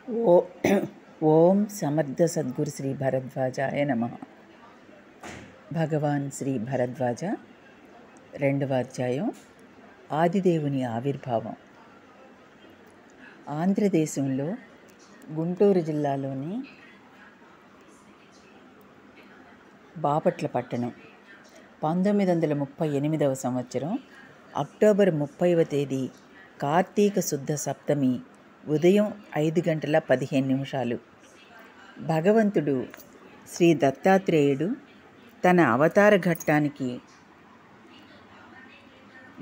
ఓ ఓం సమర్థ సద్గురు శ్రీ భరద్వాజాయ నమః. భగవాన్ శ్రీ భరద్వాజ 2వ అధ్యాయం ఆదిదేవుని ఆవిర్భావం. ఆంధ్రదేశంలో గుంటూరు జిల్లాలోని బాపట్ల పట్టణం 1938వ సంవత్సరం అక్టోబర్ 30వ తేదీ కార్తీక శుద్ధ సప్తమి ఉదయం 5:15 భగవంతుడు శ్రీ దత్తాత్రేయుడు తన అవతార ఘట్టానికి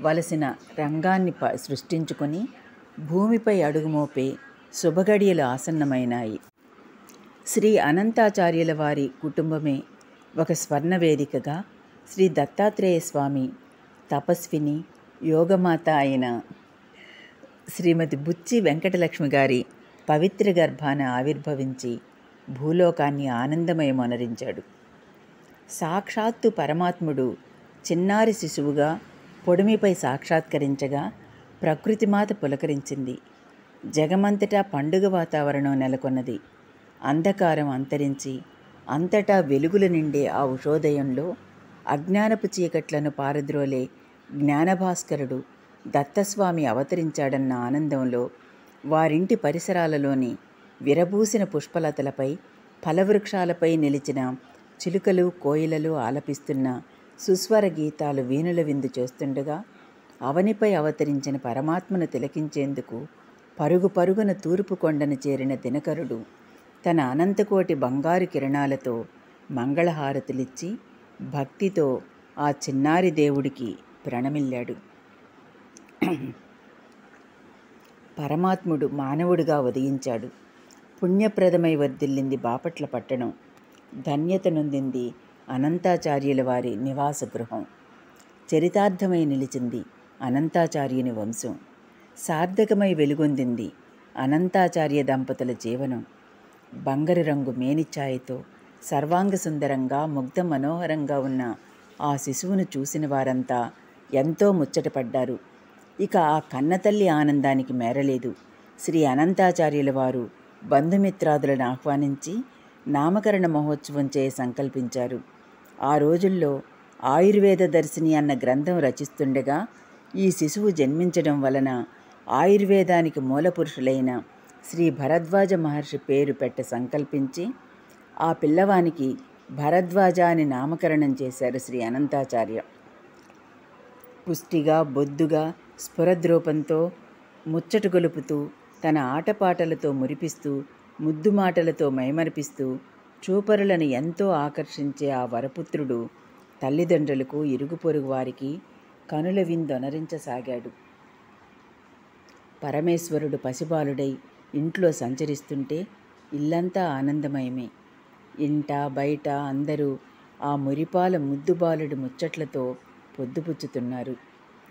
వలసిన రంగాన్ని సృష్టించుకొని భూమిపై అడుగుమోపే శుభగడియలు ఆసన్నమైనాయి. శ్రీ అనంతాచార్యుల వారి కుటుంబమే ఒక స్వర్ణవేదికగా శ్రీ దత్తాత్రేయ స్వామి తపస్విని యోగమాత అయిన శ్రీమతి బుచ్చి వెంకటలక్ష్మి గారి పవిత్ర గర్భాన ఆవిర్భవించి భూలోకాన్ని ఆనందమయమొనరించాడు. సాక్షాత్తు పరమాత్ముడు చిన్నారి శిశువుగా పొడిమిపై సాక్షాత్కరించగా ప్రకృతిమాత పులకరించింది. జగమంతటా పండుగ వాతావరణం నెలకొన్నది. అంధకారం అంతరించి అంతటా వెలుగుల నిండే ఆ ఉషోదయంలో అజ్ఞానపు చీకట్లను పారద్రోలే జ్ఞానభాస్కరుడు దత్తస్వామి అవతరించాడన్న ఆనందంలో వారింటి పరిసరాలలోని విరబూసిన పుష్పలతలపై ఫలవృక్షాలపై నిలిచిన చిలుకలు కోయిలలు ఆలపిస్తున్న సుస్వర గీతాలు వీణుల విందు చేస్తుండగా అవనిపై అవతరించిన పరమాత్మను తిలకించేందుకు పరుగు పరుగున తూర్పు కొండను చేరిన దినకరుడు తన అనంతకోటి బంగారు కిరణాలతో మంగళహారతులిచ్చి భక్తితో ఆ చిన్నారి దేవుడికి ప్రణమిల్లాడు. పరమాత్ముడు మానవుడిగా ఉదయించాడు. పుణ్యప్రదమై వర్ధిల్లింది బాపట్ల పట్టణం. ధన్యత నొందింది అనంతాచార్యుల వారి నివాస గృహం. చరితార్థమై నిలిచింది అనంతాచార్యుని వంశం. సార్థకమై వెలుగొందింది అనంతాచార్య దంపతుల జీవనం. బంగారు రంగు మేనిఛాయతో సర్వాంగ సుందరంగా ముగ్ధ మనోహరంగా ఉన్న ఆ శిశువును చూసిన వారంతా ఎంతో ముచ్చటపడ్డారు. ఇక ఆ కన్నతల్లి ఆనందానికి మేరలేదు. శ్రీ అనంతాచార్యుల వారు బంధుమిత్రాదులను ఆహ్వానించి నామకరణ మహోత్సవం చేయ సంకల్పించారు. ఆ రోజుల్లో ఆయుర్వేద దర్శిని అన్న గ్రంథం రచిస్తుండగా ఈ శిశువు జన్మించడం వలన ఆయుర్వేదానికి మూలపురుషులైన శ్రీ భరద్వాజ మహర్షి పేరు పెట్ట సంకల్పించి ఆ పిల్లవానికి భరద్వాజ అని నామకరణం చేశారు శ్రీ అనంతాచార్య. పుష్టిగా బొద్దుగా స్ఫురద్రూపంతో ముచ్చట గొలుపుతూ తన ఆటపాటలతో మురిపిస్తూ ముద్దు మాటలతో మైమరిపిస్తూ చూపరులను ఎంతో ఆకర్షించే ఆ వరపుత్రుడు తల్లిదండ్రులకు ఇరుగు పొరుగు వారికి కనుల విందొనరించసాగాడు. పరమేశ్వరుడు పసిబాలుడై ఇంట్లో సంచరిస్తుంటే ఇల్లంతా ఆనందమయమే. ఇంట బయట అందరూ ఆ మురిపాల ముద్దుబాలుడి ముచ్చట్లతో పొద్దుపుచ్చుతున్నారు.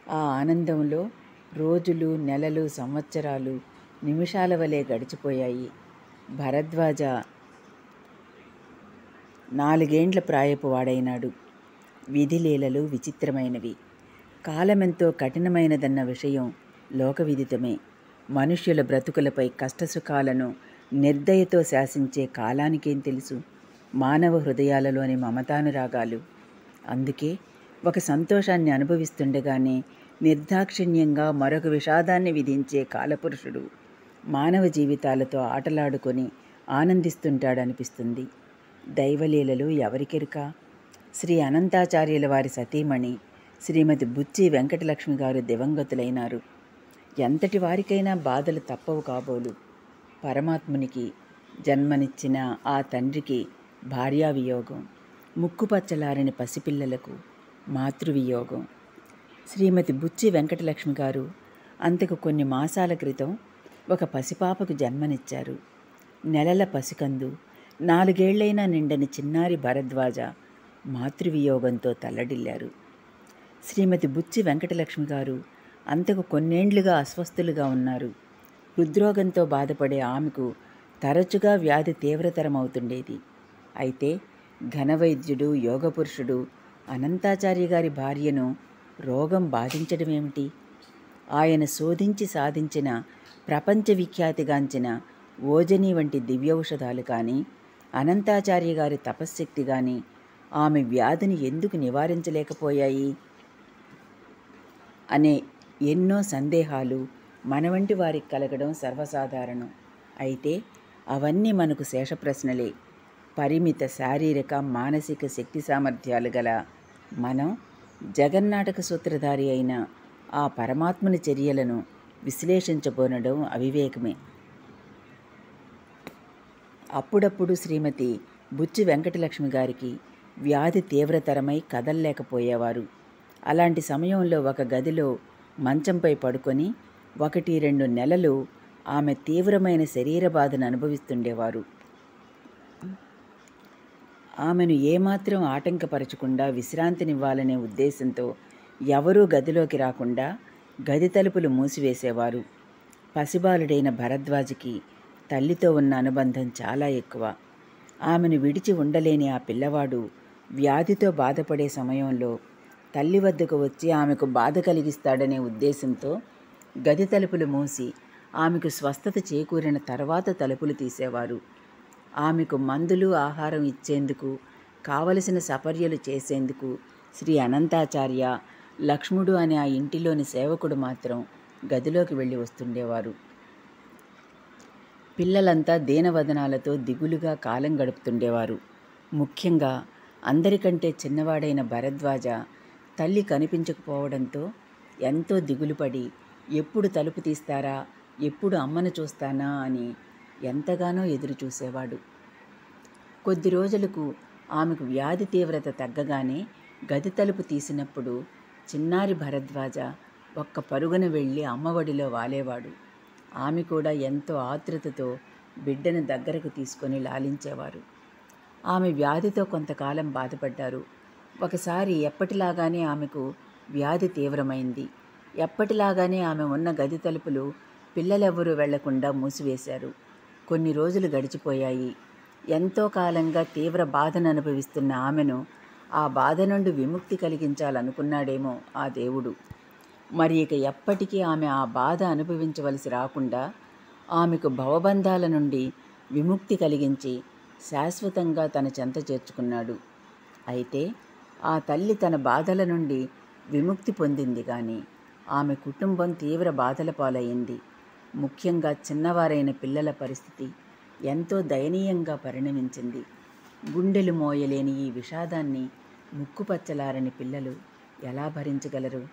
ఆ ఆనందంలో రోజులు నెలలు సంవత్సరాలు నిమిషాల వలె గడిచిపోయాయి. భరద్వాజ 4 ఏండ్ల ప్రాయపు వాడైనాడు. విధిలీలలు విచిత్రమైనవి. కాలమెంతో కఠినమైనదన్న విషయం లోకవిదితమే. మనుష్యుల బ్రతుకులపై కష్టసుఖాలను నిర్దయతో శాసించే కాలానికేం తెలుసు మానవ హృదయాలలోని మమతానురాగాలు. అందుకే ఒక సంతోషాన్ని అనుభవిస్తుండగానే నిర్దాక్షిణ్యంగా మరొక విషాదాన్ని విధించే కాలపురుషుడు మానవ జీవితాలతో ఆటలాడుకొని ఆనందిస్తుంటాడనిపిస్తుంది. దైవలీలలు ఎవరికెరుక? శ్రీ అనంతాచార్యుల వారి సతీమణి శ్రీమతి బుచ్చి వెంకటలక్ష్మి గారు దివంగతులైనారు. ఎంతటి వారికైనా బాధలు తప్పవు కాబోలు. పరమాత్మునికి జన్మనిచ్చిన ఆ తండ్రికి భార్యావియోగం, ముక్కుపచ్చలారని పసిపిల్లలకు మాతృవియోగం. శ్రీమతి బుచ్చి వెంకటలక్ష్మి గారు అంతకు కొన్ని మాసాల క్రితం ఒక పసిపాపకు జన్మనిచ్చారు. నెలల పసికందు 4 ఏళ్లైనా నిండని చిన్నారి భరద్వాజ మాతృవియోగంతో తల్లడిల్లారు. శ్రీమతి బుచ్చి వెంకటలక్ష్మి గారు అంతకు కొన్నేండ్లుగా అస్వస్థులుగా ఉన్నారు. హృద్రోగంతో బాధపడే ఆమెకు తరచుగా వ్యాధి తీవ్రతరమవుతుండేది. అయితే ఘనవైద్యుడు యోగపురుషుడు అనంతాచార్య గారి భార్యను రోగం బాధించడమేమిటి? ఆయన శోధించి సాధించిన ప్రపంచ విఖ్యాతిగాంచిన ఓజని వంటి దివ్యౌషధాలు కానీ, అనంతాచార్య గారి తపశ్శక్తి కానీ ఆమె వ్యాధిని ఎందుకు నివారించలేకపోయాయి అనే ఎన్నో సందేహాలు మన వంటి వారికి కలగడం సర్వసాధారణం. అయితే అవన్నీ మనకు శేషప్రశ్నలే. పరిమిత శారీరక మానసిక శక్తి సామర్థ్యాలు గల మనం జగన్నాటక సూత్రధారి అయిన ఆ పరమాత్మని చర్యలను విశ్లేషించబోనడం అవివేకమే. అప్పుడప్పుడు శ్రీమతి బుచ్చి వెంకటలక్ష్మి గారికి వ్యాధి తీవ్రతరమై కదల్లేకపోయేవారు. అలాంటి సమయంలో ఒక గదిలో మంచంపై పడుకొని 1-2 నెలలు ఆమె తీవ్రమైన శరీర బాధను అనుభవిస్తుండేవారు. ఆమెను ఏమాత్రం ఆటంకపరచకుండా విశ్రాంతినివ్వాలనే ఉద్దేశంతో ఎవరూ గదిలోకి రాకుండా గది తలుపులు మూసివేసేవారు. పసిబాలుడైన భరద్వాజకి తల్లితో ఉన్న అనుబంధం చాలా ఎక్కువ. ఆమెను విడిచి ఉండలేని ఆ పిల్లవాడు వ్యాధితో బాధపడే సమయంలో తల్లి వద్దకు వచ్చి ఆమెకు బాధ కలిగిస్తాడనే ఉద్దేశంతో గది తలుపులు మూసి ఆమెకు స్వస్థత చేకూరిన తర్వాత తలుపులు తీసేవారు. ఆమెకు మందులు ఆహారం ఇచ్చేందుకు కావలసిన సపర్యలు చేసేందుకు శ్రీ అనంతాచార్య, లక్ష్ముడు అనే ఆ ఇంటిలోని సేవకుడు మాత్రం గదిలోకి వెళ్ళి వస్తుండేవారు. పిల్లలంతా దీనవదనాలతో దిగులుగా కాలం గడుపుతుండేవారు. ముఖ్యంగా అందరికంటే చిన్నవాడైన భరద్వాజ తల్లి కనిపించకపోవడంతో ఎంతో దిగులుపడి ఎప్పుడు తలుపు తీస్తారా, ఎప్పుడు అమ్మను చూస్తానా అని ఎంతగానో ఎదురు చూసేవాడు. కొద్ది రోజులకు ఆమెకు వ్యాధి తీవ్రత తగ్గగానే గది తలుపు తీసినప్పుడు చిన్నారి భరద్వాజ ఒక్క పరుగున వెళ్ళి అమ్మఒడిలో వాలేవాడు. ఆమె కూడా ఎంతో ఆతృతతో బిడ్డను దగ్గరకు తీసుకొని లాలించేవారు. ఆమె వ్యాధితో కొంతకాలం బాధపడ్డారు. ఒకసారి ఎప్పటిలాగానే ఆమెకు వ్యాధి తీవ్రమైంది. ఎప్పటిలాగానే ఆమె ఉన్న గది తలుపులు పిల్లలెవ్వరూ వెళ్లకుండా మూసివేశారు. కొన్ని రోజులు గడిచిపోయాయి. ఎంతో కాలంగా తీవ్ర బాధను అనుభవిస్తున్న ఆమెను ఆ బాధ నుండి విముక్తి కలిగించాలనుకున్నాడేమో ఆ దేవుడు. మరి ఇక ఎప్పటికీ ఆమె ఆ బాధ అనుభవించవలసి రాకుండా ఆమెకు భవబంధాల నుండి విముక్తి కలిగించి శాశ్వతంగా తన చెంత చేర్చుకున్నాడు. అయితే ఆ తల్లి తన బాధల నుండి విముక్తి పొందింది కానీ ఆమె కుటుంబం తీవ్ర బాధల పాలయ్యింది. ముఖ్యంగా చిన్నవారైన పిల్లల పరిస్థితి ఎంతో దయనీయంగా పరిణమించింది. గుండెలు మోయలేని ఈ విషాదాన్ని ముక్కుపచ్చలారని పిల్లలు ఎలా భరించగలరు?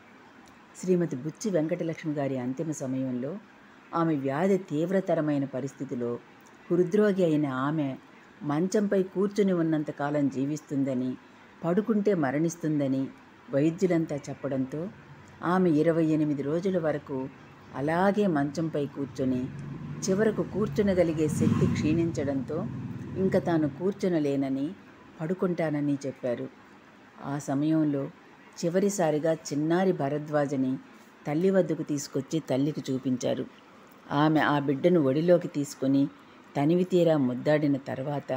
శ్రీమతి బుచ్చి వెంకటలక్ష్మి గారి అంతిమ సమయంలో ఆమె వ్యాధి తీవ్రతరమైన పరిస్థితిలో హృద్రోగి అయిన ఆమె మంచంపై కూర్చుని ఉన్నంతకాలం జీవిస్తుందని, పడుకుంటే మరణిస్తుందని వైద్యులంతా చెప్పడంతో ఆమె 28 రోజుల వరకు అలాగే మంచంపై కూర్చొని చివరకు కూర్చునగలిగే శక్తి క్షీణించడంతో ఇంకా తాను కూర్చునలేనని, పడుకుంటానని చెప్పారు. ఆ సమయంలో చివరిసారిగా చిన్నారి భరద్వాజని తల్లి వద్దకు తీసుకొచ్చి తల్లికి చూపించారు. ఆమె ఆ బిడ్డను ఒడిలోకి తీసుకొని తనివి తీరా ముద్దాడిన తర్వాత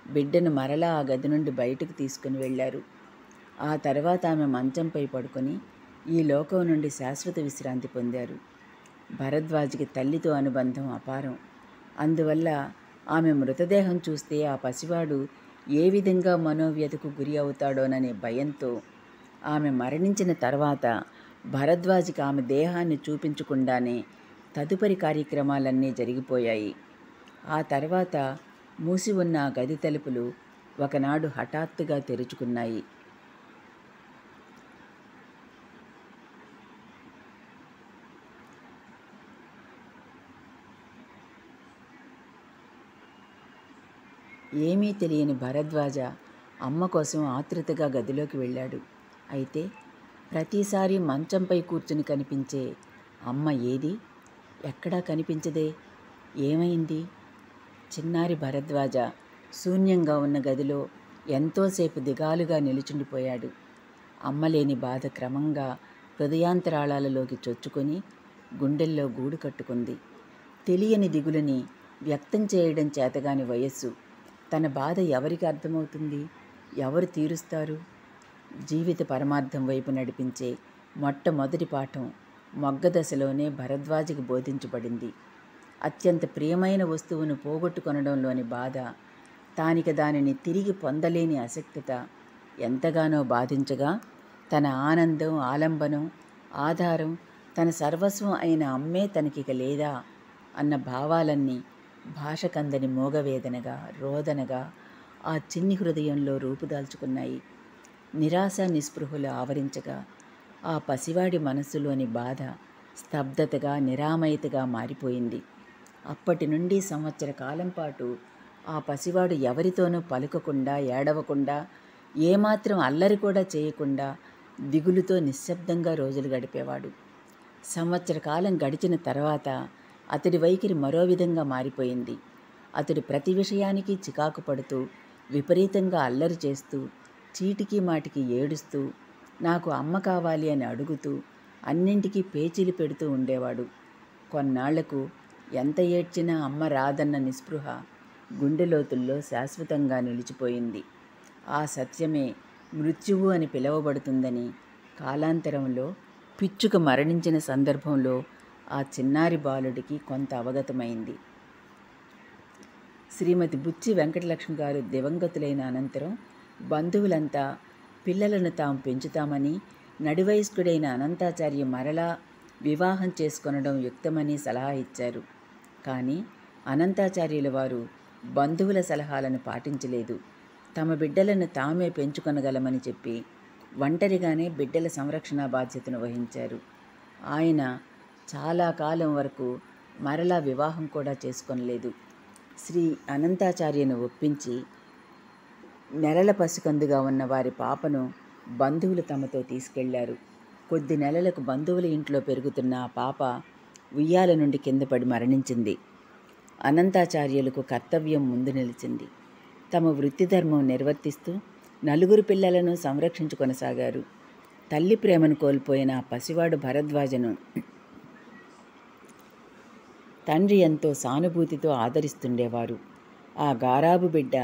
బిడ్డను మరలా ఆ గది నుండి బయటకు తీసుకుని వెళ్ళారు. ఆ తర్వాత ఆమె మంచంపై పడుకొని ఈ లోకం నుండి శాశ్వత విశ్రాంతి పొందారు. భరద్వాజ్కి తల్లితో అనుబంధం అపారం. అందువల్ల ఆమె మృతదేహం చూస్తే ఆ పసివాడు ఏ విధంగా మనోవ్యతకు గురి అవుతాడోననే భయంతో ఆమె మరణించిన తర్వాత భరద్వాజ్కి ఆమె దేహాన్ని చూపించకుండానే తదుపరి కార్యక్రమాలన్నీ జరిగిపోయాయి. ఆ తర్వాత మూసి ఉన్న ఆ గది తలుపులు ఒకనాడు హఠాత్తుగా తెరుచుకున్నాయి. ఏమీ తెలియని భరద్వాజ అమ్మ కోసం ఆతృతగా గదిలోకి వెళ్ళాడు. అయితే ప్రతిసారి మంచంపై కూర్చుని కనిపించే అమ్మ ఏది? ఎక్కడా కనిపించదే. ఏమైంది? చిన్నారి భరద్వాజ శూన్యంగా ఉన్న గదిలో ఎంతోసేపు దిగాలుగా నిలుచుండిపోయాడు. అమ్మలేని బాధ క్రమంగా హృదయాంతరాళాలలోకి చొచ్చుకొని గుండెల్లో గూడు కట్టుకుంది. తెలియని దిగులని వ్యక్తం చేయడం చేతగాని వయస్సు. తన బాధ ఎవరికి అర్థమవుతుంది? ఎవరు తీరుస్తారు? జీవిత పరమార్థం వైపు నడిపించే మొట్టమొదటి పాఠం మొగ్గ దశలోనే భరద్వాజకి బోధించబడింది. అత్యంత ప్రియమైన వస్తువును పోగొట్టుకొనడంలోని బాధ, తానిక దానిని తిరిగి పొందలేని అశక్తత ఎంతగానో బాధించగా, తన ఆనందం, ఆలంబనం, ఆధారం, తన సర్వస్వం అయిన అమ్మే తనకిక లేదా అన్న భావాలన్నీ భాషకందని మోగవేదనగా, రోదనగా ఆ చిన్ని హృదయంలో రూపుదాల్చుకున్నాయి. నిరాశ నిస్పృహలు ఆవరించగా ఆ పసివాడి మనస్సులోని బాధ స్తబ్దతగా, నిరామయతగా మారిపోయింది. అప్పటి నుండి సంవత్సర కాలం పాటు ఆ పసివాడు ఎవరితోనూ పలుకకుండా, ఏడవకుండా, ఏమాత్రం అల్లరి కూడా చేయకుండా దిగులుతో నిశ్శబ్దంగా రోజులు గడిపేవాడు. సంవత్సర కాలం గడిచిన తర్వాత అతడి వైఖరి మరో విధంగా మారిపోయింది. అతడు ప్రతి విషయానికి చికాకు పడుతూ, విపరీతంగా అల్లరి చేస్తూ, చీటికి మాటికి ఏడుస్తూ, నాకు అమ్మ కావాలి అని అడుగుతూ, అన్నింటికీ పేచీలు పెడుతూ ఉండేవాడు. కొన్నాళ్లకు ఎంత ఏడ్చినా అమ్మ రాదన్న నిస్పృహ గుండెలోతుల్లో శాశ్వతంగా నిలిచిపోయింది. ఆ సత్యమే మృత్యువు అని పిలువబడుతుందని కాలాంతరంలో పిచ్చుక మరణించిన సందర్భంలో ఆ చిన్నారి బాలుడికి కొంత అవగతమైంది. శ్రీమతి బుచ్చి వెంకటలక్ష్మి గారు దివంగతులైన అనంతరం బంధువులంతా పిల్లలను తాము పెంచుతామని, నడివయస్కుడైన అనంతాచార్య మరలా వివాహం చేసుకొనడం యుక్తమని సలహా ఇచ్చారు. కానీ అనంతాచార్యుల వారు బంధువుల సలహాలను పాటించలేదు. తమ బిడ్డలను తామే పెంచుకొనగలమని చెప్పి ఒంటరిగానే బిడ్డల సంరక్షణ బాధ్యతను వహించారు. ఆయన చాలా కాలం వరకు మరలా వివాహం కూడా చేసుకొనలేదు. శ్రీ అనంతాచార్యను ఒప్పించి నెలల పసికందుగా ఉన్న వారి పాపను బంధువులు తమతో తీసుకెళ్లారు. కొద్ది నెలలకు బంధువుల ఇంట్లో పెరుగుతున్న ఆ పాప ఉయ్యాల నుండి కింద పడి మరణించింది. అనంతాచార్యులకు కర్తవ్యం ముందు నిలిచింది. తమ వృత్తి ధర్మం నిర్వర్తిస్తూ నలుగురు పిల్లలను సంరక్షించు కొనసాగారు. తల్లి ప్రేమను కోల్పోయిన ఆ పసివాడు భరద్వాజను తండ్రి ఎంతో సానుభూతితో ఆదరిస్తుండేవారు. ఆ గారాబు బిడ్డ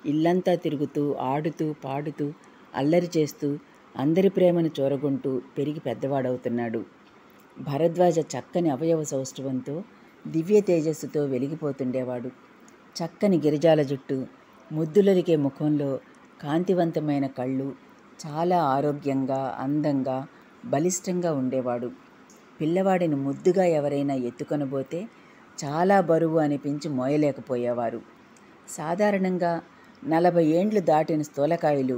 ఇల్లంతా తిరుగుతూ, ఆడుతూ, పాడుతూ, అల్లరి చేస్తూ, అందరి ప్రేమను చూరగొంటూ పెరిగి పెద్దవాడవుతున్నాడు. భరద్వాజ చక్కని అవయవ సౌష్ఠవంతో, దివ్య తేజస్సుతో వెలిగిపోతుండేవాడు. చక్కని గిరిజాల జుట్టు, ముద్దులరికే ముఖంలో కాంతివంతమైన కళ్ళు, చాలా ఆరోగ్యంగా, అందంగా, బలిష్టంగా ఉండేవాడు. పిల్లవాడిని ముద్దుగా ఎవరైనా ఎత్తుకొనబోతే చాలా బరువు అనిపించి మోయలేకపోయేవారు. సాధారణంగా 40 ఏండ్లు దాటిన స్థూలకాయులు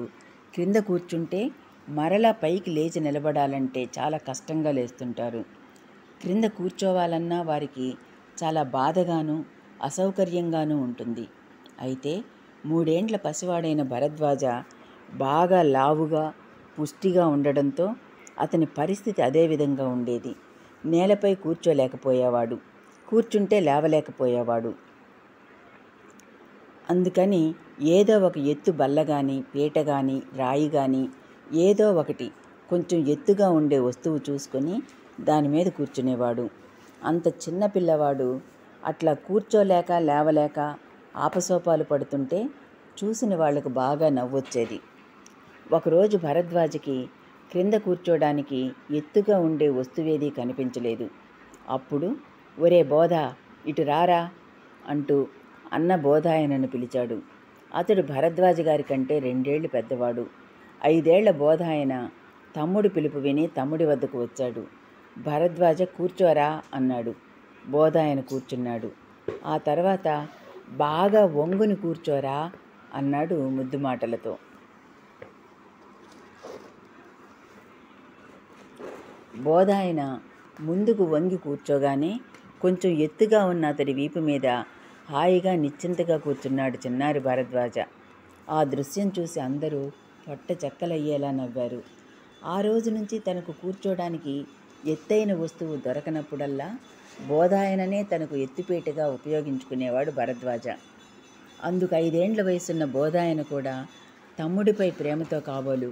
క్రింద కూర్చుంటే మరలా పైకి లేచి నిలబడాలంటే చాలా కష్టంగా లేస్తుంటారు. క్రింద కూర్చోవాలన్నా వారికి చాలా బాధగాను, అసౌకర్యంగానూ ఉంటుంది. అయితే 3 ఏండ్ల పసివాడైన భరద్వాజ బాగా లావుగా, పుష్టిగా ఉండడంతో అతని పరిస్థితి అదే విధంగా ఉండేది. నేలపై కూర్చోలేకపోయేవాడు, కూర్చుంటే లేవలేకపోయేవాడు. అందుకని ఏదో ఒక ఎత్తు బల్ల కానీ, పీట కానీ, రాయి కానీ ఏదో ఒకటి కొంచెం ఎత్తుగా ఉండే వస్తువు చూసుకొని దాని మీద కూర్చునేవాడు. అంత చిన్న పిల్లవాడు అట్లా కూర్చోలేక, లేవలేక ఆపసోపాలు పడుతుంటే చూసిన వాళ్లకు బాగా నవ్వొచ్చేది. ఒకరోజు భరద్వాజకి క్రింద కూర్చోడానికి ఎత్తుగా ఉండే వస్తువేదీ కనిపించలేదు. అప్పుడు ఒరే బోధ, ఇటు రారా అంటూ అన్న బోధాయనను పిలిచాడు. అతడు భరద్వాజ గారి కంటే 2 ఏళ్లు పెద్దవాడు. 5 ఏళ్ల బోధాయన తమ్ముడి పిలుపు విని తమ్ముడి వద్దకు వచ్చాడు. భరద్వాజ కూర్చోరా అన్నాడు. బోధాయన కూర్చున్నాడు. ఆ తర్వాత బాగా వంగుని కూర్చోరా అన్నాడు ముద్దు మాటలతో. బోధాయన ముందుకు వంగి కూర్చోగానే కొంచెం ఎత్తుగా ఉన్న అతడి వీపు మీద హాయిగా నిశ్చింతగా కూర్చున్నాడు చిన్నారి భరద్వాజ. ఆ దృశ్యం చూసి అందరూ పొట్ట చెక్కలయ్యేలా నవ్వారు. ఆ రోజు నుంచి తనకు కూర్చోడానికి ఎత్తైన వస్తువు దొరకనప్పుడల్లా బోధాయననే తనకు ఎత్తుపీటగా ఉపయోగించుకునేవాడు భరద్వాజ. అందుకు 5 ఏండ్ల వయసున్న బోధాయన కూడా తమ్ముడిపై ప్రేమతో కాబోలు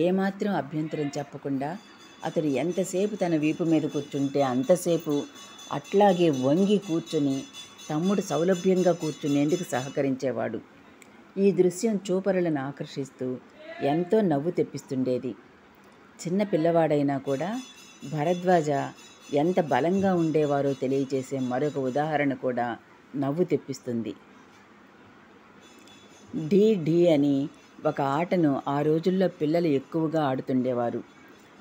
ఏమాత్రం అభ్యంతరం చెప్పకుండా అతడు ఎంతసేపు తన వీపు మీద కూర్చుంటే అంతసేపు అట్లాగే వంగి కూర్చుని తమ్ముడు సౌలభ్యంగా కూర్చునేందుకు సహకరించేవాడు. ఈ దృశ్యం చూపరులను ఆకర్షిస్తూ ఎంతో నవ్వు తెప్పిస్తుండేది. చిన్న పిల్లవాడైనా కూడా భరద్వాజ ఎంత బలంగా ఉండేవారో తెలియజేసే మరొక ఉదాహరణ కూడా నవ్వు తెప్పిస్తుంది. ఢీ ఢీ అని ఒక ఆటను ఆ రోజుల్లో పిల్లలు ఎక్కువగా ఆడుతుండేవారు.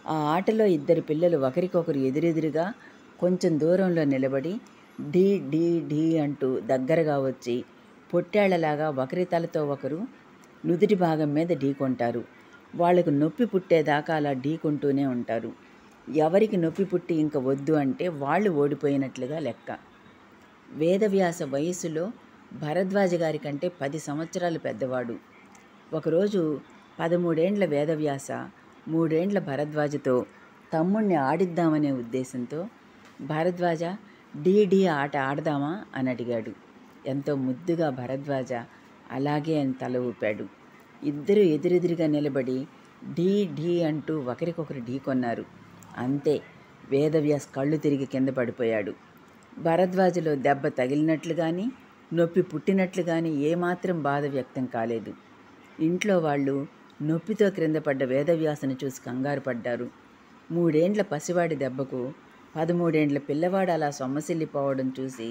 ఆ ఆటలో ఇద్దరు పిల్లలు ఒకరికొకరు ఎదురెదురుగా కొంచెం దూరంలో నిలబడి ఢీ ఢీ ఢీ అంటూ దగ్గరగా వచ్చి పొట్టేళ్లలాగా ఒకరి తలతో ఒకరు నుదుటి భాగం మీద ఢీకొంటారు. వాళ్లకు నొప్పి పుట్టేదాకా అలా ఢీకొంటూనే ఉంటారు. ఎవరికి నొప్పి పుట్టి ఇంక వద్దు అంటే వాళ్ళు ఓడిపోయినట్లుగా లెక్క. వేదవ్యాస వయస్సులో భరద్వాజ గారి కంటే 10 సంవత్సరాలు పెద్దవాడు. ఒకరోజు 13 ఏండ్ల వేదవ్యాస 3 ఏండ్ల భరద్వాజతో తమ్ముణ్ణి ఆడిద్దామనే ఉద్దేశంతో, భరద్వాజ ఢీ ఢీ ఆట ఆడదామా అని అడిగాడు. ఎంతో ముద్దుగా భరద్వాజ అలాగే అని తల ఊపాడు. ఇద్దరూ ఎదురెదురుగా నిలబడి ఢీ ఢీ అంటూ ఒకరికొకరు ఢీకొన్నారు. అంతే, వేదవ్యాస్ కళ్ళు తిరిగి కింద పడిపోయాడు. భరద్వాజలో దెబ్బ తగిలినట్లు కానీ నొప్పి పుట్టినట్లు కానీ ఏమాత్రం బాధ వ్యక్తం కాలేదు. ఇంట్లో వాళ్ళు నొప్పితో క్రింద పడ్డ వేదవ్యాసను చూసి కంగారు పడ్డారు. 3 ఏండ్ల పసివాడి దెబ్బకు 13 ఏండ్ల పిల్లవాడు అలా సొమ్మసిల్లిపోవడం చూసి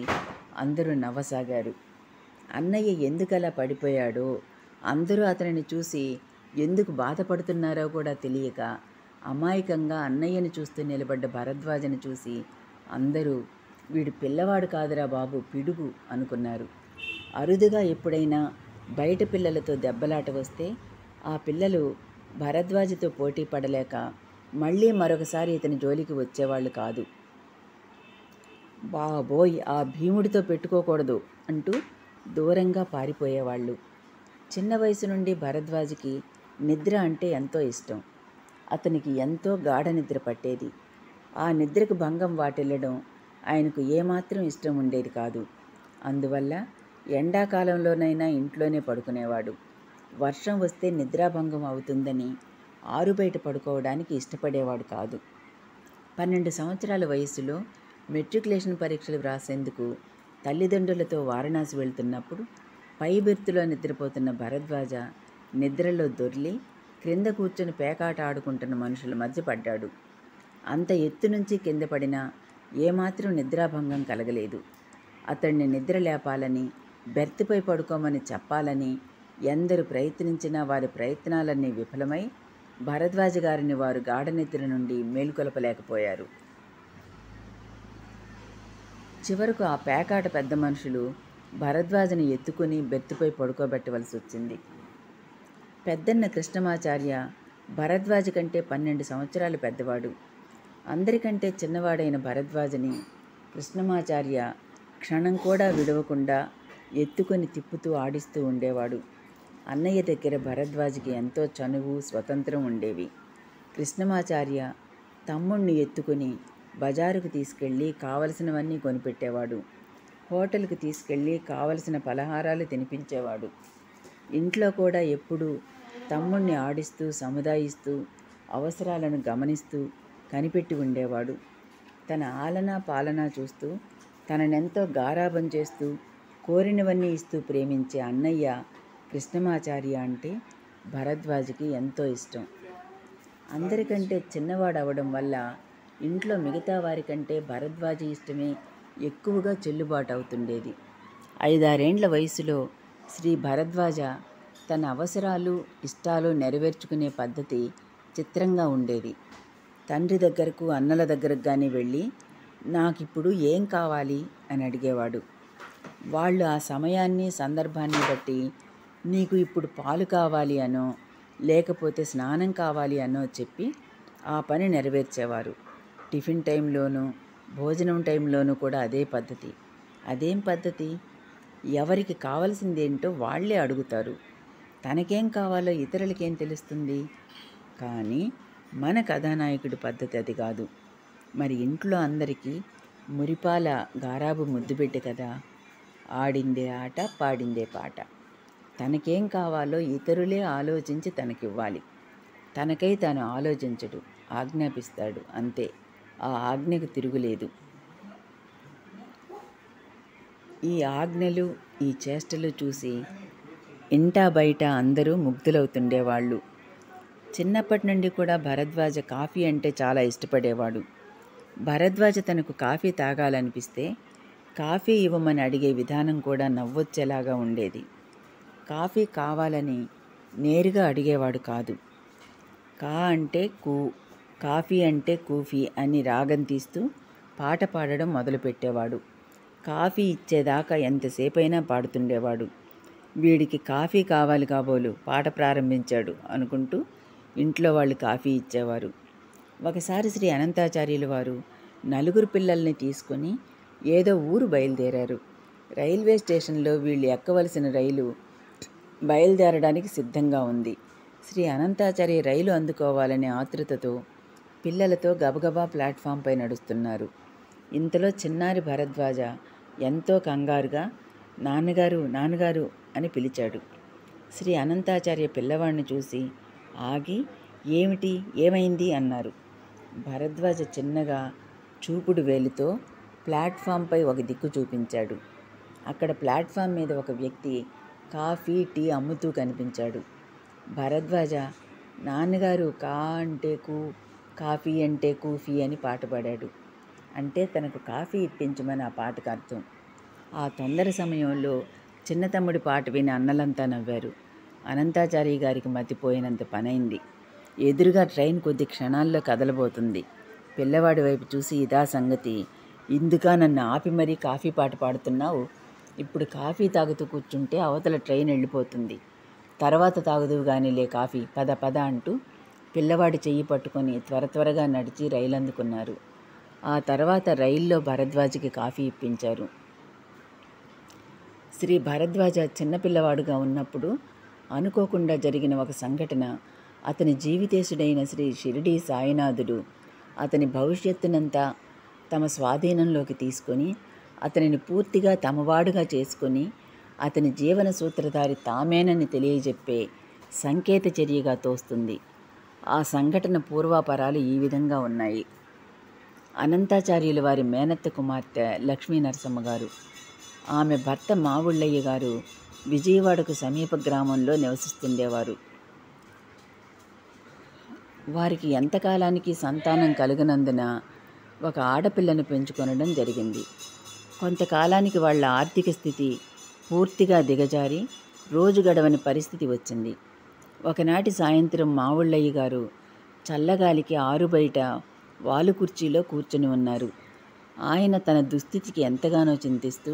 అందరూ నవ్వసాగారు. అన్నయ్య ఎందుకలా పడిపోయాడో, అందరూ అతనిని చూసి ఎందుకు బాధపడుతున్నారో కూడా తెలియక అమాయకంగా అన్నయ్యను చూస్తూ నిలబడ్డ భరద్వాజను చూసి అందరూ వీడు పిల్లవాడు కాదురా బాబు, పిడుగు అనుకున్నారు. అరుదుగా ఎప్పుడైనా బయట పిల్లలతో దెబ్బలాట వస్తే ఆ పిల్లలు భరద్వాజతో పోటీ పడలేక మళ్ళీ మరొకసారి ఇతని జోలికి వచ్చేవాళ్ళు కాదు. బాబోయ్, ఆ భీముడితో పెట్టుకోకూడదు అంటూ దూరంగా పారిపోయేవాళ్ళు. చిన్న వయసు నుండి భరద్వాజకి నిద్ర అంటే ఎంతో ఇష్టం. అతనికి ఎంతో గాఢ నిద్ర పట్టేది. ఆ నిద్రకు భంగం వాటిల్లడం ఆయనకు ఏమాత్రం ఇష్టం ఉండేది కాదు. అందువల్ల ఎండాకాలంలోనైనా ఇంట్లోనే పడుకునేవాడు. వర్షం వస్తే నిద్రాభంగం అవుతుందని ఆరుబయట పడుకోవడానికి ఇష్టపడేవాడు కాదు. 12 సంవత్సరాల వయసులో మెట్రికులేషన్ పరీక్షలు వ్రాసేందుకు తల్లిదండ్రులతో వారణాసి వెళ్తున్నప్పుడు పై బెర్తులో నిద్రపోతున్న భరద్వాజ నిద్రలో దొర్లి క్రింద కూర్చొని పేకాట ఆడుకుంటున్న మనుషుల మధ్య పడ్డాడు. అంత ఎత్తు నుంచి కింద పడినా ఏమాత్రం నిద్రాభంగం కలగలేదు. అతన్ని నిద్ర లేపాలని, బెర్త్పై పడుకోమని చెప్పాలని ఎందరు ప్రయత్నించినా వారి ప్రయత్నాలన్నీ విఫలమై భరద్వాజ గారిని వారు గాఢ నిద్ర నుండి మేలుకొలపలేకపోయారు. చివరకు ఆ పేకాట పెద్ద మనుషులు భరద్వాజను ఎత్తుకుని బెర్త్పై పడుకోబెట్టవలసి వచ్చింది. పెద్దన్న కృష్ణమాచార్య భరద్వాజ కంటే 12 సంవత్సరాలు పెద్దవాడు. అందరికంటే చిన్నవాడైన భరద్వాజని కృష్ణమాచార్య క్షణం కూడా విడవకుండా ఎత్తుకొని తిప్పుతూ ఆడిస్తూ ఉండేవాడు. అన్నయ్య దగ్గర భరద్వాజకి ఎంతో చనువు, స్వతంత్రం ఉండేవి. కృష్ణమాచార్య తమ్ముణ్ణి ఎత్తుకుని బజారుకు తీసుకెళ్ళి కావలసినవన్నీ కొనిపెట్టేవాడు. హోటల్కి తీసుకెళ్ళి కావలసిన పలహారాలు తినిపించేవాడు. ఇంట్లో కూడా ఎప్పుడూ తమ్ముణ్ణి ఆడిస్తూ, సముదాయిస్తూ, అవసరాలను గమనిస్తూ కనిపెట్టి ఉండేవాడు. తన ఆలనా పాలనా చూస్తూ, తననెంతో గారాబం చేస్తూ, కోరినవన్నీ ఇస్తూ ప్రేమించే అన్నయ్య కృష్ణమాచార్య అంటే భరద్వాజకి ఎంతో ఇష్టం. అందరికంటే చిన్నవాడవడం వల్ల ఇంట్లో మిగతా వారికంటే భరద్వాజ ఇష్టమే ఎక్కువగా చెల్లుబాటు అవుతుండేది. 5-6 ఏండ్ల వయసులో శ్రీ భరద్వాజ తన అవసరాలు, ఇష్టాలు నెరవేర్చుకునే పద్ధతి చిత్రంగా ఉండేది. తండ్రి దగ్గరకు, అన్నల దగ్గరకు కానీ వెళ్ళి నాకిప్పుడు ఏం కావాలి అని అడిగేవాడు. వాళ్ళు ఆ సమయాన్ని, సందర్భాన్ని బట్టి నీకు ఇప్పుడు పాలు కావాలి అనో, లేకపోతే స్నానం కావాలి అనో చెప్పి ఆ పని నెరవేర్చేవారు. టిఫిన్ టైంలోనూ, భోజనం టైంలోనూ కూడా అదే పద్ధతి. అదేం పద్ధతి? ఎవరికి కావలసిందేంటో వాళ్లే అడుగుతారు. తనకేం కావాలో ఇతరులకేం తెలుస్తుంది? కానీ మన కథానాయకుడి పద్ధతి అది కాదు. మరి ఇంట్లో అందరికీ మురిపాల గారాబు ముద్దుబిడ్డ కదా. ఆడిందే ఆట, పాడిందే పాట. తనకేం కావాలో ఇతరులే ఆలోచించి తనకివ్వాలి. తనకై తాను ఆలోచించడు, ఆజ్ఞాపిస్తాడు. అంతే, ఆ ఆజ్ఞకు తిరుగులేదు. ఈ ఆజ్ఞలు, ఈ చేష్టలు చూసి ఇంటా బయట అందరూ ముగ్ధులవుతుండేవాళ్ళు. చిన్నప్పటి నుండి కూడా భరద్వాజ కాఫీ అంటే చాలా ఇష్టపడేవాడు. భరద్వాజ తనకు కాఫీ తాగాలనిపిస్తే కాఫీ ఇవ్వమని అడిగే విధానం కూడా నవ్వొచ్చేలాగా ఉండేది. కాఫీ కావాలని నేరుగా అడిగేవాడు కాదు. కా అంటే కూ, కాఫీ అంటే కూఫీ అని రాగం తీస్తూ పాట పాడడం మొదలుపెట్టేవాడు. కాఫీ ఇచ్చేదాకా ఎంతసేపైనా పాడుతుండేవాడు. వీడికి కాఫీ కావాలి కాబోలు, పాట ప్రారంభించాడు అనుకుంటూ ఇంట్లో వాళ్ళు కాఫీ ఇచ్చేవారు. ఒకసారి శ్రీ అనంతాచార్యులు వారు నలుగురు పిల్లల్ని తీసుకొని ఏదో ఊరు బయలుదేరారు. రైల్వే స్టేషన్లో వీళ్ళు ఎక్కవలసిన రైలు బయలుదేరడానికి సిద్ధంగా ఉంది. శ్రీ అనంతాచార్య రైలు అందుకోవాలనే ఆతృతతో పిల్లలతో గబగబా ప్లాట్ఫామ్పై నడుస్తున్నారు. ఇంతలో చిన్నారి భరద్వాజ ఎంతో కంగారుగా నాన్నగారు నాన్నగారు అని పిలిచాడు. శ్రీ అనంతాచార్య పిల్లవాడిని చూసి ఆగి ఏమిటి ఏమైంది అన్నారు. భరద్వాజ చిన్నగా చూపుడు వేలితో ప్లాట్ఫామ్పై ఒక దిక్కు చూపించాడు. అక్కడ ప్లాట్ఫామ్ మీద ఒక వ్యక్తి కాఫీ టీ అమ్ముతూ కనిపించాడు. భరద్వాజ నాన్నగారు కా అంటే కూ, కాఫీ అంటే కూఫీ అని పాట పాడాడు. అంటే తనకు కాఫీ ఇప్పించమని ఆ పాటకు అర్థం. ఆ తొందర సమయంలో చిన్న తమ్ముడి పాట విని అన్నలంతా నవ్వారు. అనంతాచార్య గారికి మతిపోయినంత పనైంది. ఎదురుగా ట్రైన్ కొద్ది క్షణాల్లో కదలబోతుంది. పిల్లవాడి వైపు చూసి ఇదా సంగతి, ఇందుకా నన్ను ఆపి మరీ కాఫీ పాట పాడుతున్నావు? ఇప్పుడు కాఫీ తాగుతూ కూర్చుంటే అవతల ట్రైన్ వెళ్ళిపోతుంది. తర్వాత తాగుదువు గానిలే కాఫీ, పద పద అంటూ పిల్లవాడి చెయ్యి పట్టుకొని త్వరగా నడిచి రైలు అందుకున్నారు. ఆ తర్వాత రైల్లో భరద్వాజకి కాఫీ ఇప్పించారు. శ్రీ భరద్వాజ చిన్నపిల్లవాడుగా ఉన్నప్పుడు అనుకోకుండా జరిగిన ఒక సంఘటన అతని జీవితేశుడైన శ్రీ షిరిడీ సాయినాథుడు అతని భవిష్యత్తునంతా తమ స్వాధీనంలోకి తీసుకొని అతనిని పూర్తిగా తమవాడుగా చేసుకొని అతని జీవన సూత్రధారి తామేనని తెలియజెప్పే సంకేత చర్యగా తోస్తుంది. ఆ సంఘటన పూర్వాపరాలు ఈ విధంగా ఉన్నాయి. అనంతాచార్యుల వారి మేనత్త కుమార్తె లక్ష్మీ నరసమ్మ గారు, ఆమె భర్త మావుళ్ళయ్య గారు విజయవాడకు సమీప గ్రామంలో నివసిస్తుండేవారు. వారికి ఎంతకాలానికి సంతానం కలుగనందున ఒక ఆడపిల్లను పెంచుకొనడం జరిగింది. కొంతకాలానికి వాళ్ళ ఆర్థిక స్థితి పూర్తిగా దిగజారి రోజు గడవని పరిస్థితి వచ్చింది. ఒకనాటి సాయంత్రం మావుళ్ళయ్య గారు చల్లగాలికి ఆరుబయట వాలు కుర్చీలో కూర్చుని ఉన్నారు. ఆయన తన దుస్థితికి ఎంతగానో చింతిస్తూ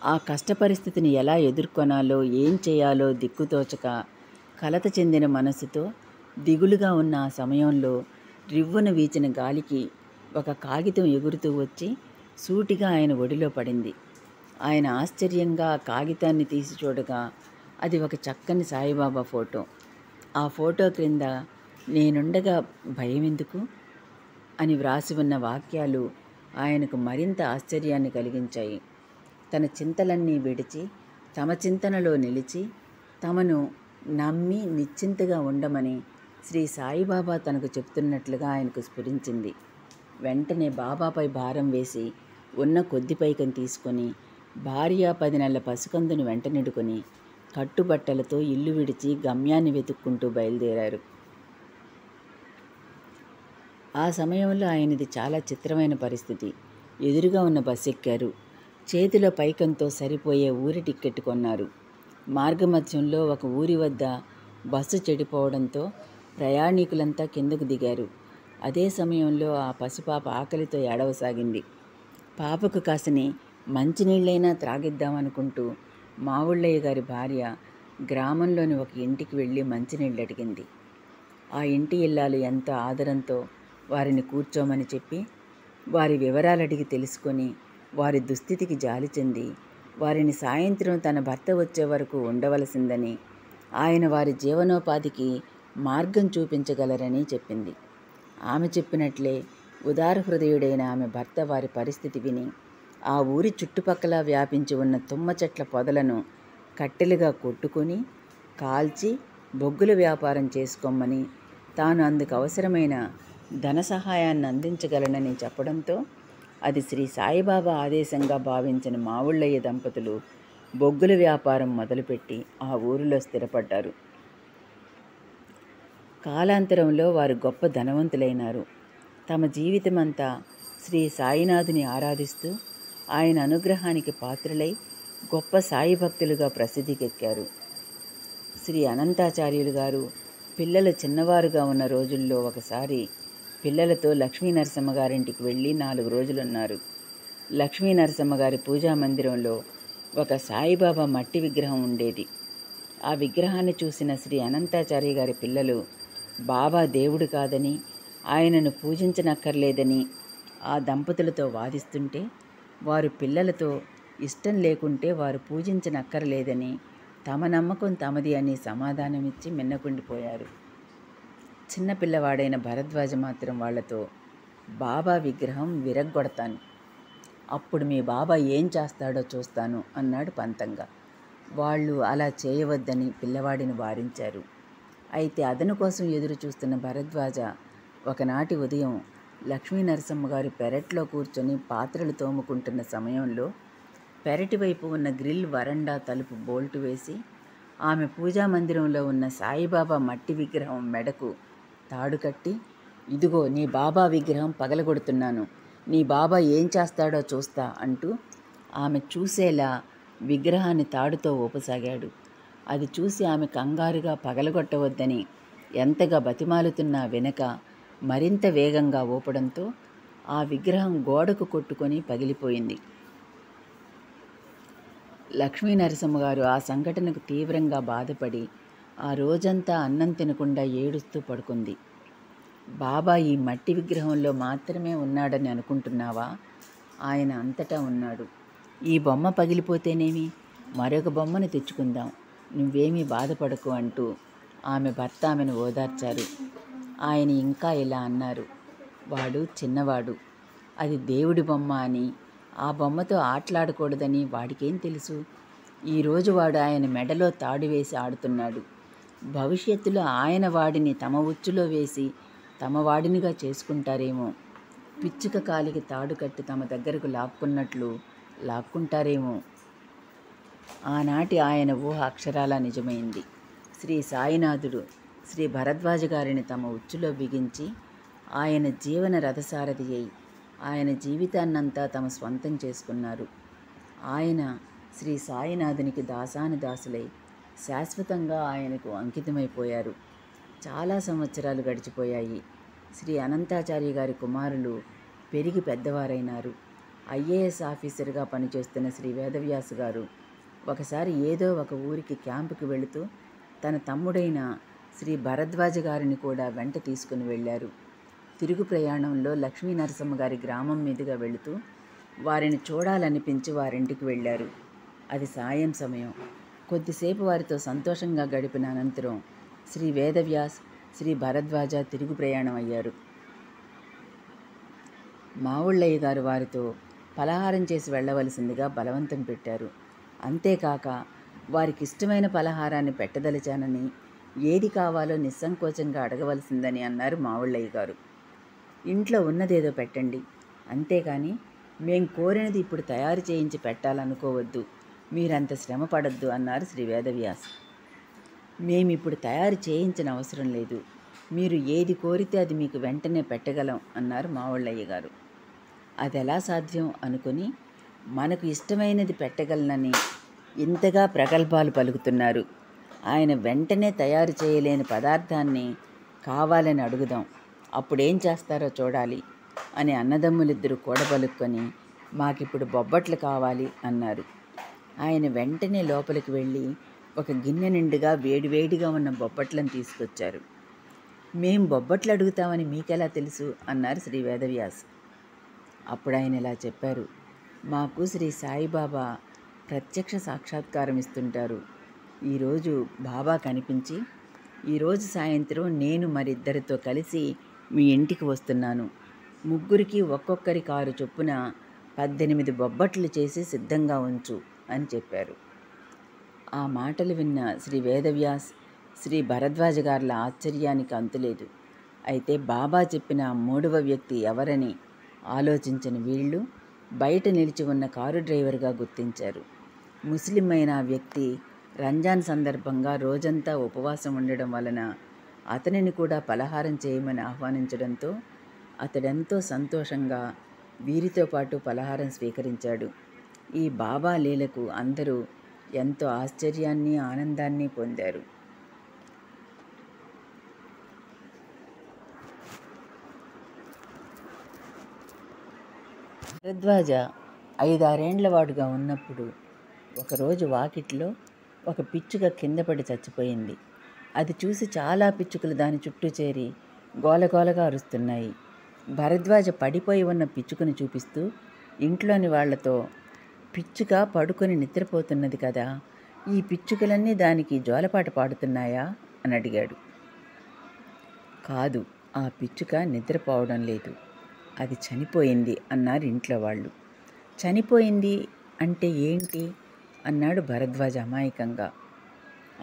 ఆ కష్ట పరిస్థితిని ఎలా ఎదుర్కొనాలో ఏం చేయాలో దిక్కుతోచక కలత చెందిన మనసుతో దిగులుగా ఉన్న ఆ సమయంలో రివ్వున వీచిన గాలికి ఒక కాగితం ఎగురుతూ వచ్చి సూటిగా ఆయన ఒడిలో పడింది. ఆయన ఆశ్చర్యంగా ఆ కాగితాన్ని తీసి చూడగా అది ఒక చక్కని సాయిబాబా ఫోటో. ఆ ఫోటో క్రింద నేనుండగా భయమెందుకు అని వ్రాసి ఉన్న వాక్యాలు ఆయనకు మరింత ఆశ్చర్యాన్ని కలిగించాయి. తన చింతలన్నీ విడిచి తమ చింతనలో నిలిచి తమను నమ్మి నిశ్చింతగా ఉండమని శ్రీ సాయిబాబా తనకు చెప్తున్నట్లుగా ఆయనకు స్ఫురించింది. వెంటనే బాబాపై భారం వేసి ఉన్న కొద్ది పైకం తీసుకొని భార్య 10 నెలల పసికందును వెంటనిడుకొని కట్టుబట్టలతో ఇల్లు విడిచి గమ్యాన్ని వెతుక్కుంటూ బయలుదేరారు. ఆ సమయంలో ఆయనది చాలా చిత్రమైన పరిస్థితి. ఎదురుగా ఉన్న బస్సు ఎక్కారు. చేతిలో పైకంతో సరిపోయే ఊరి టిక్కెట్ కొన్నారు. మార్గమధ్యంలో ఒక ఊరి వద్ద బస్సు చెడిపోవడంతో ప్రయాణికులంతా కిందకు దిగారు. అదే సమయంలో ఆ పసిపాప ఆకలితో ఏడవసాగింది. పాపకు కాసిని మంచినీళ్ళైనా త్రాగిద్దామనుకుంటూ మావుళ్ళయ్య గారి భార్య గ్రామంలోని ఒక ఇంటికి వెళ్ళి మంచినీళ్ళు అడిగింది. ఆ ఇంటి ఇల్లాలు ఎంతో ఆదరంతో వారిని కూర్చోమని చెప్పి వారి వివరాలు అడిగి తెలుసుకొని వారి దుస్థితికి జాలి చెంది వారిని సాయంత్రం తన భర్త వచ్చే వరకు ఉండవలసిందని, ఆయన వారి జీవనోపాధికి మార్గం చూపించగలరని చెప్పింది. ఆమె చెప్పినట్లే ఉదార హృదయుడైన ఆమె భర్త వారి పరిస్థితి విని ఆ ఊరి చుట్టుపక్కల వ్యాపించి ఉన్న తుమ్మ చెట్ల పొదలను కట్టెలుగా కొట్టుకొని కాల్చి బొగ్గుల వ్యాపారం చేసుకోమని, తాను అందుకు అవసరమైన ధన సహాయాన్ని అందించగలనని చెప్పడంతో అది శ్రీ సాయిబాబా ఆదేశంగా భావించిన మావుళ్ళయ్య దంపతులు బొగ్గుల వ్యాపారం మొదలుపెట్టి ఆ ఊరిలో స్థిరపడ్డారు. కాలాంతరంలో వారు గొప్ప ధనవంతులైనారు. తమ జీవితమంతా శ్రీ సాయినాథుని ఆరాధిస్తూ ఆయన అనుగ్రహానికి పాత్రులై గొప్ప సాయి భక్తులుగా ప్రసిద్ధికెక్కారు. శ్రీ అనంతాచార్యులు గారు పిల్లలు చిన్నవారుగా ఉన్న రోజుల్లో ఒకసారి పిల్లలతో లక్ష్మీ నరసింహ గారింటికి వెళ్ళి 4 రోజులున్నారు. లక్ష్మీ నరసింహ గారి పూజా మందిరంలో ఒక సాయిబాబా మట్టి విగ్రహం ఉండేది. ఆ విగ్రహాన్ని చూసిన శ్రీ అనంతాచార్య గారి పిల్లలు బాబా దేవుడు కాదని, ఆయనను పూజించనక్కర్లేదని ఆ దంపతులతో వాదిస్తుంటే, వారు పిల్లలతో ఇష్టం లేకుంటే వారు పూజించనక్కర్లేదని, తమ నమ్మకం తమది అని సమాధానమిచ్చి మిన్నకుండిపోయారు. చిన్నపిల్లవాడైన భరద్వాజ మాత్రం వాళ్లతో, బాబా విగ్రహం విరగ్గొడతాను, అప్పుడు మీ బాబా ఏం చేస్తాడో చూస్తాను అన్నాడు పంతంగా. వాళ్ళు అలా చేయవద్దని పిల్లవాడిని వారించారు. అయితే అదను కోసం ఎదురు చూస్తున్న భరద్వాజ ఒకనాటి ఉదయం లక్ష్మీ నరసింహ గారి పెరట్లో కూర్చొని పాత్రలు తోముకుంటున్న సమయంలో పెరటి వైపు ఉన్న గ్రిల్ వరండా తలుపు బోల్టు వేసి ఆమె పూజా మందిరంలో ఉన్న సాయిబాబా మట్టి విగ్రహం మెడకు తాడు కట్టి, ఇదిగో నీ బాబా విగ్రహం పగలగొడుతున్నాను, నీ బాబా ఏం చేస్తాడో చూస్తా అంటూ ఆమె చూసేలా విగ్రహాన్ని తాడుతో ఊపసాగాడు. అది చూసి ఆమె కంగారుగా పగలగొట్టవద్దని ఎంతగా బతిమాలుతున్నా వెనక మరింత వేగంగా ఊపడంతో ఆ విగ్రహం గోడకు కొట్టుకొని పగిలిపోయింది. లక్ష్మీ నరసింహ గారు ఆ సంఘటనకు తీవ్రంగా బాధపడి ఆ రోజంతా అన్నం తినకుండా ఏడుస్తూ పడుకుంది. బాబా ఈ మట్టి విగ్రహంలో మాత్రమే ఉన్నాడని అనుకుంటున్నావా? ఆయన అంతటా ఉన్నాడు. ఈ బొమ్మ పగిలిపోతేనేమి, మరొక బొమ్మను తెచ్చుకుందాం, నువ్వేమీ బాధపడకు అంటూ ఆమె భర్త ఆమెను ఓదార్చారు. ఆయన ఇంకా ఇలా అన్నారు, వాడు చిన్నవాడు, అది దేవుడి బొమ్మ అని, ఆ బొమ్మతో ఆటలాడకూడదని వాడికేం తెలుసు? ఈరోజు వాడు ఆయన మెడలో తాడు వేసి ఆడుతున్నాడు. భవిష్యత్తులో ఆయన వాడిని తమ ఉచ్చులో వేసి తమ వాడినిగా చేసుకుంటారేమో. పిచ్చుక కాలికి తాడు కట్టి తమ దగ్గరకు లాక్కున్నట్లు లాక్కుంటారేమో. ఆనాటి ఆయన ఊహ అక్షరాలా నిజమైంది. శ్రీ సాయినాథుడు శ్రీ భరద్వాజ గారిని తమ ఉచ్చులో బిగించి ఆయన జీవన రథసారథి అయి ఆయన జీవితాన్నంతా తమ స్వంతం చేసుకున్నారు. ఆయన శ్రీ సాయినాథునికి దాసానుదాసులై శాశ్వతంగా ఆయనకు అంకితమైపోయారు. చాలా సంవత్సరాలు గడిచిపోయాయి. శ్రీ అనంతాచార్య గారి కుమారులు పెరిగి పెద్దవారైనారు. ఐఏఎస్ ఆఫీసర్గా పనిచేస్తున్న శ్రీ వేదవ్యాస్ గారు ఒకసారి ఏదో ఒక ఊరికి క్యాంపుకి వెళుతూ తన తమ్ముడైన శ్రీ భరద్వాజ గారిని కూడా వెంట తీసుకుని వెళ్ళారు. తిరుగు ప్రయాణంలో లక్ష్మీ నరసింహ గారి గ్రామం మీదుగా వెళుతూ వారిని చూడాలనిపించి వారింటికి వెళ్ళారు. అది సాయం సమయం. కొద్దిసేపు వారితో సంతోషంగా గడిపిన అనంతరం శ్రీ వేదవ్యాస్, శ్రీ భరద్వాజ తిరుగు ప్రయాణం అయ్యారు. మావుళ్ళయ్య గారు వారితో పలహారం చేసి వెళ్ళవలసిందిగా బలవంతం పెట్టారు. అంతేకాక వారికి ఇష్టమైన పలహారాన్ని పెట్టదలిచానని, ఏది కావాలో నిస్సంకోచంగా అడగవలసిందని అన్నారు మావుళ్ళయ్య గారు. ఇంట్లో ఉన్నదేదో పెట్టండి, అంతేకాని మేం కోరినది ఇప్పుడు తయారు చేయించి పెట్టాలనుకోవద్దు, మీరంత శ్రమ పడద్దు అన్నారు శ్రీ వేదవ్యాస్. మేమిప్పుడు తయారు చేయించిన అవసరం లేదు, మీరు ఏది కోరితే అది మీకు వెంటనే పెట్టగలం అన్నారు మావుళ్ళయ్య గారు. అదెలా సాధ్యం అనుకుని మనకు ఇష్టమైనది పెట్టగలనని ఇంతగా ప్రగల్భాలు పలుకుతున్నారు. ఆయన వెంటనే తయారు చేయలేని పదార్థాన్ని కావాలని అడుగుదాం, అప్పుడేం చేస్తారో చూడాలి అని అన్నదమ్ములిద్దరూ కూడబలుక్కొని మాకిప్పుడు బొబ్బట్లు కావాలి అన్నారు. ఆయన వెంటనే లోపలికి వెళ్ళి ఒక గిన్నె నిండుగా వేడివేడిగా ఉన్న బొబ్బట్లను తీసుకొచ్చారు. మేం బొబ్బట్లు అడుగుతామని మీకెలా తెలుసు అన్నారు శ్రీ వేదవ్యాస్. అప్పుడు ఆయన ఇలా చెప్పారు, మాకు శ్రీ సాయిబాబా ప్రత్యక్ష సాక్షాత్కారం ఇస్తుంటారు. ఈరోజు బాబా కనిపించి, ఈరోజు సాయంత్రం నేను మరిద్దరితో కలిసి మీ ఇంటికి వస్తున్నాను, ముగ్గురికి ఒక్కొక్కరి 6 చొప్పున 18 బొబ్బట్లు చేసి సిద్ధంగా ఉంచు అని చెప్పారు. ఆ మాటలు విన్న శ్రీ వేదవ్యాస్, శ్రీ భరద్వాజ గారుల ఆశ్చర్యానికి అంతులేదు. అయితే బాబా చెప్పిన 3వ వ్యక్తి ఎవరని ఆలోచించిన వీళ్ళు బయట నిలిచి ఉన్న కారు డ్రైవర్గా గుర్తించారు. ముస్లిం అయిన ఆ వ్యక్తి రంజాన్ సందర్భంగా రోజంతా ఉపవాసం ఉండడం వలన అతనిని కూడా పలహారం చేయమని ఆహ్వానించడంతో అతడెంతో సంతోషంగా వీరితో పాటు పలహారం స్వీకరించాడు. ఈ బాబా లీలకు అందరూ ఎంతో ఆశ్చర్యాన్ని, ఆనందాన్ని పొందారు. భరద్వాజ 5-6 వాడుగా ఉన్నప్పుడు ఒకరోజు వాకిట్లో ఒక పిచ్చుక కింద పడి చచ్చిపోయింది. అది చూసి చాలా పిచ్చుకలు దాని చుట్టూ చేరి గోలగోలగా అరుస్తున్నాయి. భరద్వాజ పడిపోయి ఉన్న పిచ్చుకను చూపిస్తూ ఇంట్లోని వాళ్లతో, పిచ్చుక పడుకొని నిద్రపోతున్నది కదా, ఈ పిచ్చుకలన్నీ దానికి జోలపాట పాడుతున్నాయా అని అడిగాడు. కాదు, ఆ పిచ్చుక నిద్రపోవడం లేదు, అది చనిపోయింది అన్నారు ఇంట్లో వాళ్ళు. చనిపోయింది అంటే ఏంటి అన్నాడు భరద్వాజ అమాయకంగా.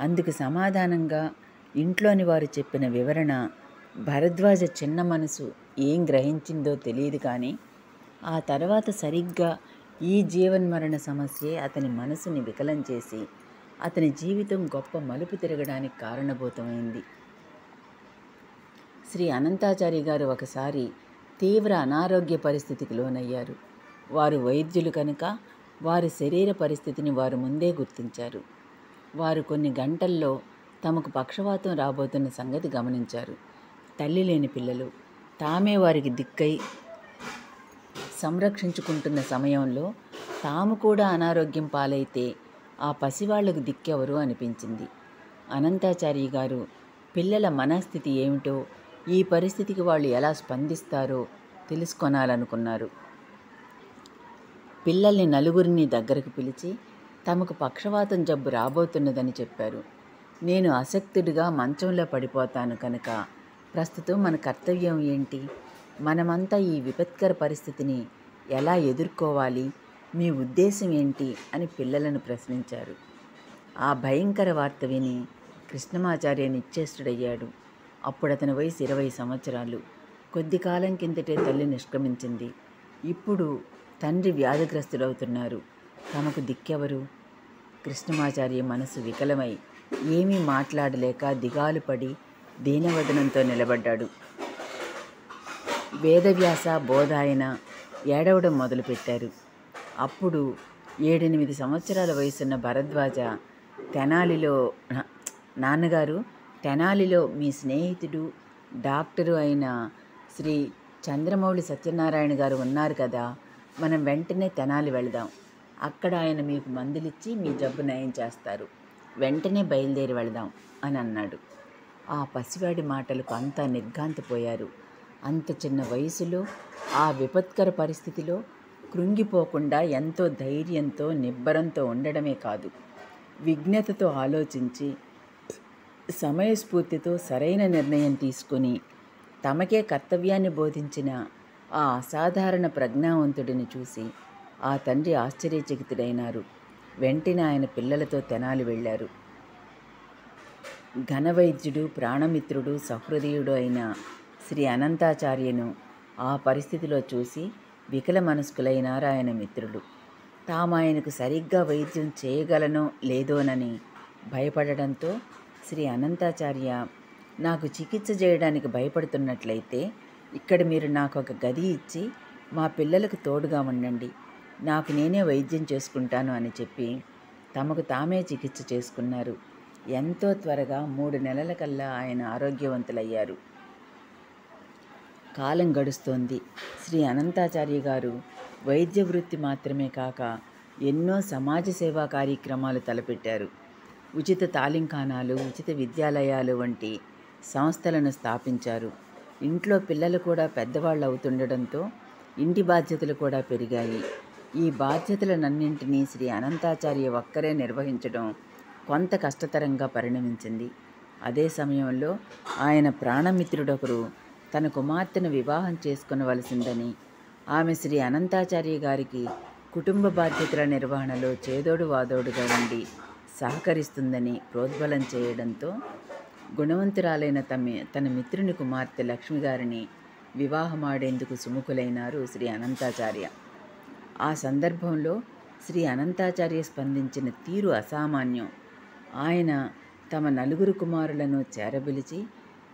అందుకు సమాధానంగా ఇంట్లోని వారు చెప్పిన వివరణ భరద్వాజ చిన్న మనసు ఏం గ్రహించిందో తెలియదు, కానీ ఆ తర్వాత సరిగ్గా ఈ జీవన్మరణ సమస్యే అతని మనసుని వికలం చేసి అతని జీవితం గొప్ప మలుపు తిరగడానికి కారణభూతమైంది. శ్రీ అనంతాచార్య గారు ఒకసారి తీవ్ర అనారోగ్య పరిస్థితికి లోనయ్యారు. వారు వైద్యులు కనుక వారి శరీర పరిస్థితిని వారు ముందే గుర్తించారు. వారు కొన్ని గంటల్లో తమకు పక్షవాతం రాబోతున్న సంగతి గమనించారు. తల్లి లేని పిల్లలు తామే వారికి దిక్కై సంరక్షించుకుంటున్న సమయంలో తాము కూడా అనారోగ్యం పాలైతే ఆ పసివాళ్లకు దిక్కెవరు అనిపించింది. అనంతాచార్య గారు పిల్లల మనస్థితి ఏమిటో, ఈ పరిస్థితికి వాళ్ళు ఎలా స్పందిస్తారో తెలుసుకొనాలనుకున్నారు. పిల్లల్ని నలుగురిని దగ్గరకు పిలిచి తమకు పక్షవాతం జబ్బు రాబోతున్నదని చెప్పారు. నేను అశక్తుడిగా మంచంలో పడిపోతాను కనుక ప్రస్తుతం మన కర్తవ్యం ఏంటి, మనమంతా ఈ విపత్కర పరిస్థితిని ఎలా ఎదుర్కోవాలి, మీ ఉద్దేశం ఏంటి అని పిల్లలను ప్రశ్నించారు. ఆ భయంకర వార్త విని కృష్ణమాచార్య నిశ్చేష్టుడయ్యాడు. అప్పుడు అతని వయసు 20 సంవత్సరాలు. కొద్ది కాలం కిందటే తల్లి నిష్క్రమించింది. ఇప్పుడు తండ్రి వ్యాధిగ్రస్తుడవుతున్నారు. తమకు దిక్కెవరు? కృష్ణమాచార్య మనసు వికలమై ఏమీ మాట్లాడలేక దిగాలు పడి దీనవదనంతో నిలబడ్డాడు. వేదవ్యాస, బోధాయన ఏడవడం మొదలుపెట్టారు. అప్పుడు 7-8 సంవత్సరాల వయసున్న భరద్వాజ నాన్నగారు, తెనాలిలో మీ స్నేహితుడు డాక్టరు అయిన శ్రీ చంద్రమౌళి సత్యనారాయణ గారు ఉన్నారు కదా, మనం వెంటనే తెనాలి వెళదాం. అక్కడ ఆయన మీకు మందులిచ్చి మీ జబ్బు నయం చేస్తారు. వెంటనే బయలుదేరి వెళదాం అని అన్నాడు. ఆ పసివాడి మాటలకు అంతా నిర్ఘాంతపోయారు. అంత చిన్న వయసులో ఆ విపత్కర పరిస్థితిలో కృంగిపోకుండా ఎంతో ధైర్యంతో నిబ్బరంతో ఉండడమే కాదు, విజ్ఞతతో ఆలోచించి సమయస్ఫూర్తితో సరైన నిర్ణయం తీసుకుని తమకే కర్తవ్యాన్ని బోధించిన ఆ అసాధారణ ప్రజ్ఞావంతుడిని చూసి ఆ తండ్రి ఆశ్చర్యచకితుడైనారు. వెంటనే ఆయన పిల్లలతో తెనాలి వెళ్ళారు. ఘనవైద్యుడు, ప్రాణమిత్రుడు, సహృదయుడు అయిన శ్రీ అనంతాచార్యను ఆ పరిస్థితిలో చూసి వికల మనస్కులైనారు ఆయన మిత్రులు. తాము ఆయనకు సరిగ్గా వైద్యం చేయగలనో లేదోనని భయపడడంతో శ్రీ అనంతాచార్య, నాకు చికిత్స చేయడానికి భయపడుతున్నట్లయితే ఇక్కడ మీరు నాకు ఒక గది ఇచ్చి మా పిల్లలకు తోడుగా ఉండండి, నాకు నేనే వైద్యం చేసుకుంటాను అని చెప్పి తమకు తామే చికిత్స చేసుకున్నారు. ఎంతో త్వరగా 3 నెలల కల్లా ఆయన ఆరోగ్యవంతులయ్యారు. కాలం గడుస్తోంది. శ్రీ అనంతాచార్య గారు వైద్య వృత్తి మాత్రమే కాక ఎన్నో సమాజ సేవా కార్యక్రమాలు తలపెట్టారు. ఉచిత తాలింఖానాలు, ఉచిత విద్యాలయాలు వంటి సంస్థలను స్థాపించారు. ఇంట్లో పిల్లలు కూడా పెద్దవాళ్ళు అవుతుండడంతో ఇంటి బాధ్యతలు కూడా పెరిగాయి. ఈ బాధ్యతలనన్నింటినీ శ్రీ అనంతాచార్య ఒక్కరే నిర్వహించడం కొంత కష్టతరంగా పరిణమించింది. అదే సమయంలో ఆయన ప్రాణమిత్రుడొకరు తన కుమార్తెను వివాహం చేసుకొనవలసిందని, ఆమె శ్రీ అనంతాచార్య గారికి కుటుంబ బాధ్యతల నిర్వహణలో చేదోడు వాదోడుగా ఉండి సహకరిస్తుందని ప్రోద్బలం చేయడంతో గుణవంతురాలైన తన మిత్రుని కుమార్తె లక్ష్మి గారిని వివాహమాడేందుకు సుముఖులైనారు శ్రీ అనంతాచార్య. ఆ సందర్భంలో శ్రీ అనంతాచార్య స్పందించిన తీరు అసామాన్యం. ఆయన తమ 4 కుమారులను చేరబిలిచి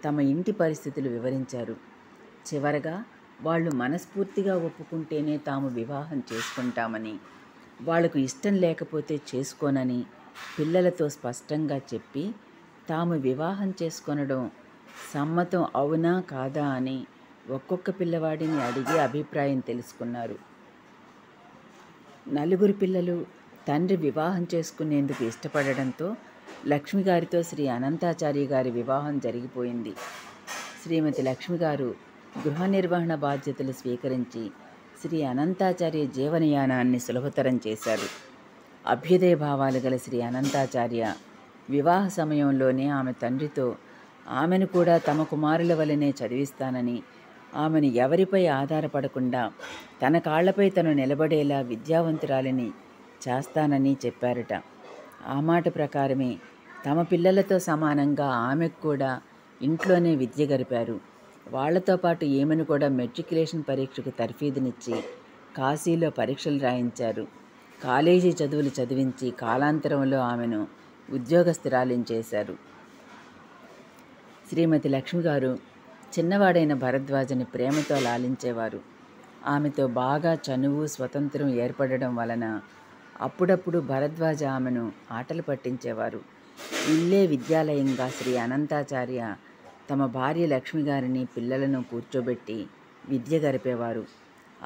తమ ఇంటి పరిస్థితులు వివరించారు. చివరగా వాళ్ళు మనస్ఫూర్తిగా ఒప్పుకుంటేనే తాము వివాహం చేసుకుంటామని, వాళ్లకు ఇష్టం లేకపోతే చేసుకోనని పిల్లలతో స్పష్టంగా చెప్పి తాము వివాహం చేసుకొనడం సమ్మతం అవునా కాదా అని ఒక్కొక్క పిల్లవాడిని అడిగి అభిప్రాయం తెలుసుకున్నారు. నలుగురు పిల్లలు తండ్రి వివాహం చేసుకునేందుకు ఇష్టపడడంతో లక్ష్మిగారితో శ్రీ అనంతాచార్య గారి వివాహం జరిగిపోయింది. శ్రీమతి లక్ష్మిగారు గృహ నిర్వహణ బాధ్యతలు స్వీకరించి శ్రీ అనంతాచార్య జీవనయానాన్ని సులభతరం చేశారు. అభ్యుదయ భావాలు గల శ్రీ అనంతాచార్య వివాహ సమయంలోనే ఆమె తండ్రితో ఆమెను కూడా తమ కుమారుల వలనే చదివిస్తానని, ఆమెను ఎవరిపై ఆధారపడకుండా తన కాళ్లపై తను నిలబడేలా విద్యావంతురాలిని చేస్తానని చెప్పారట. ఆ మాట ప్రకారమే తమ పిల్లలతో సమానంగా ఆమెకు కూడా ఇంట్లోనే విద్య గరిపారు. వాళ్లతో పాటు ఈమెను కూడా మెట్రికులేషన్ పరీక్షకు తర్ఫీదునిచ్చి కాశీలో పరీక్షలు రాయించారు. కాలేజీ చదువులు చదివించి కాలాంతరంలో ఆమెను ఉద్యోగస్తురాలిని చేశారు. శ్రీమతి లక్ష్మిగారు చిన్నవాడైన భరద్వాజని ప్రేమతో లాలించేవారు. ఆమెతో బాగా చనువు స్వతంత్రం ఏర్పడడం వలన అప్పుడప్పుడు భరద్వాజ ఆమెను ఆటలు పట్టించేవారు. ఇల్లే విద్యాలయంగా శ్రీ అనంతాచార్య తమ భార్య లక్ష్మిగారిని పిల్లలను కూర్చోబెట్టి విద్య గరిపేవారు.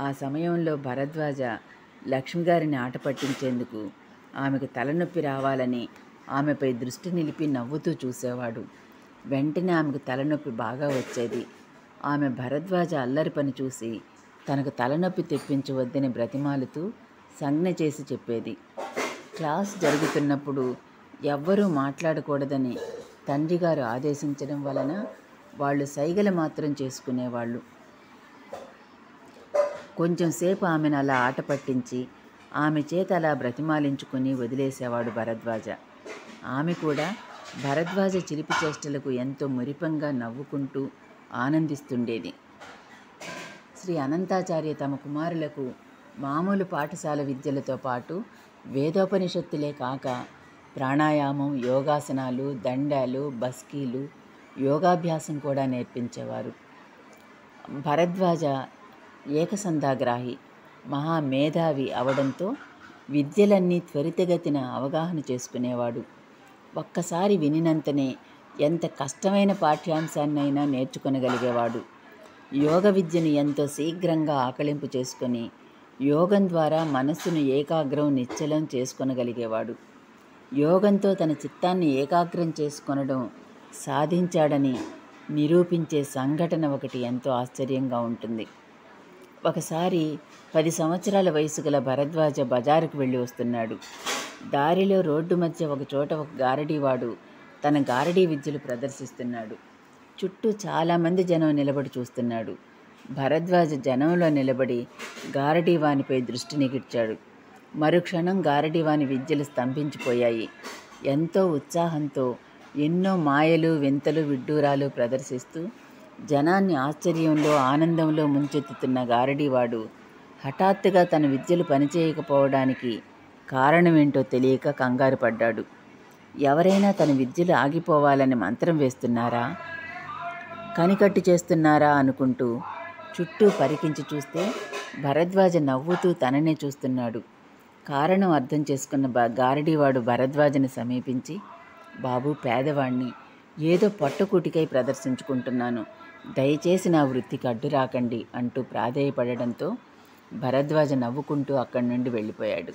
ఆ సమయంలో భరద్వాజ లక్ష్మిగారిని ఆట పట్టించేందుకు ఆమెకు తలనొప్పి రావాలని ఆమెపై దృష్టి నిలిపి నవ్వుతూ చూసేవాడు. వెంటనే ఆమెకు తలనొప్పి బాగా వచ్చేది. ఆమె భరద్వాజ అల్లరి పని చూసి తనకు తలనొప్పి తెప్పించవద్దని బ్రతిమాలుతూ సంజ్ఞ చేసి చెప్పేది. క్లాస్ జరుగుతున్నప్పుడు ఎవ్వరూ మాట్లాడకూడదని తండ్రిగారు ఆదేశించడం వలన వాళ్ళు సైగలు మాత్రం చేసుకునేవాళ్ళు. కొంచెంసేపు ఆమెను అలా ఆట పట్టించి ఆమె చేత అలా బ్రతిమాలించుకుని వదిలేసేవాడు భరద్వాజ. ఆమె కూడా భరద్వాజ చిలిపి చేష్టలకు ఎంతో మురిపంగా నవ్వుకుంటూ ఆనందిస్తుండేది. శ్రీ అనంతాచార్య తమ కుమారులకు మామూలు పాఠశాల విద్యలతో పాటు వేదోపనిషత్తులే కాక ప్రాణాయామం, యోగాసనాలు, దండాలు, బస్కీలు, యోగాభ్యాసం కూడా నేర్పించేవారు. భరద్వాజ ఏకసంధాగ్రాహి, మహామేధావి అవడంతో విద్యలన్నీ త్వరితగతిన అవగాహన చేసుకునేవాడు. ఒక్కసారి వినినంతనే ఎంత కష్టమైన పాఠ్యాంశాన్నైనా నేర్చుకొనగలిగేవాడు. యోగ విద్యను ఎంతో శీఘ్రంగా ఆకళింపు చేసుకొని యోగం ద్వారా మనస్సును ఏకాగ్రం నిశ్చలం చేసుకొనగలిగేవాడు. యోగంతో తన చిత్తాన్ని ఏకాగ్రం చేసుకొనడం సాధించాడని నిరూపించే సంఘటన ఒకటి ఎంతో ఆశ్చర్యంగా ఉంటుంది. ఒకసారి 10 సంవత్సరాల వయసు గల భరద్వాజ బజారుకు వెళ్ళి వస్తున్నాడు. దారిలో రోడ్డు మధ్య ఒకచోట ఒక గారడీవాడు తన గారడీ విద్యలు ప్రదర్శిస్తున్నాడు. చుట్టూ చాలామంది జనం నిలబడి చూస్తున్నాడు. భరద్వాజ జనంలో నిలబడి గారడీవానిపై దృష్టి నిగిడ్చాడు. మరుక్షణం గారడీవాని విద్యలు స్తంభించిపోయాయి. ఎంతో ఉత్సాహంతో ఎన్నో మాయలు, వింతలు, విడ్డూరాలు ప్రదర్శిస్తూ జనాన్ని ఆశ్చర్యంలో, ఆనందంలో ముంచెత్తుతున్న గారడీవాడు హఠాత్తుగా తన విద్యలు పనిచేయకపోవడానికి కారణమేంటో తెలియక కంగారు పడ్డాడు. ఎవరైనా తన విద్యలు ఆగిపోవాలని మంత్రం వేస్తున్నారా, కనికట్టు చేస్తున్నారా అనుకుంటూ చుట్టూ పరికించి చూస్తే భరద్వాజ నవ్వుతూ తననే చూస్తున్నాడు. కారణం అర్థం చేసుకున్న గారడీవాడు భరద్వాజని సమీపించి, బాబు, పేదవాణ్ణి, ఏదో పట్టుకూటికై ప్రదర్శించుకుంటున్నాను, దయచేసి నా వృత్తికి అడ్డు రాకండి అంటూ ప్రాధేయపడడంతో భరద్వాజ నవ్వుకుంటూ అక్కడి నుండి వెళ్ళిపోయాడు.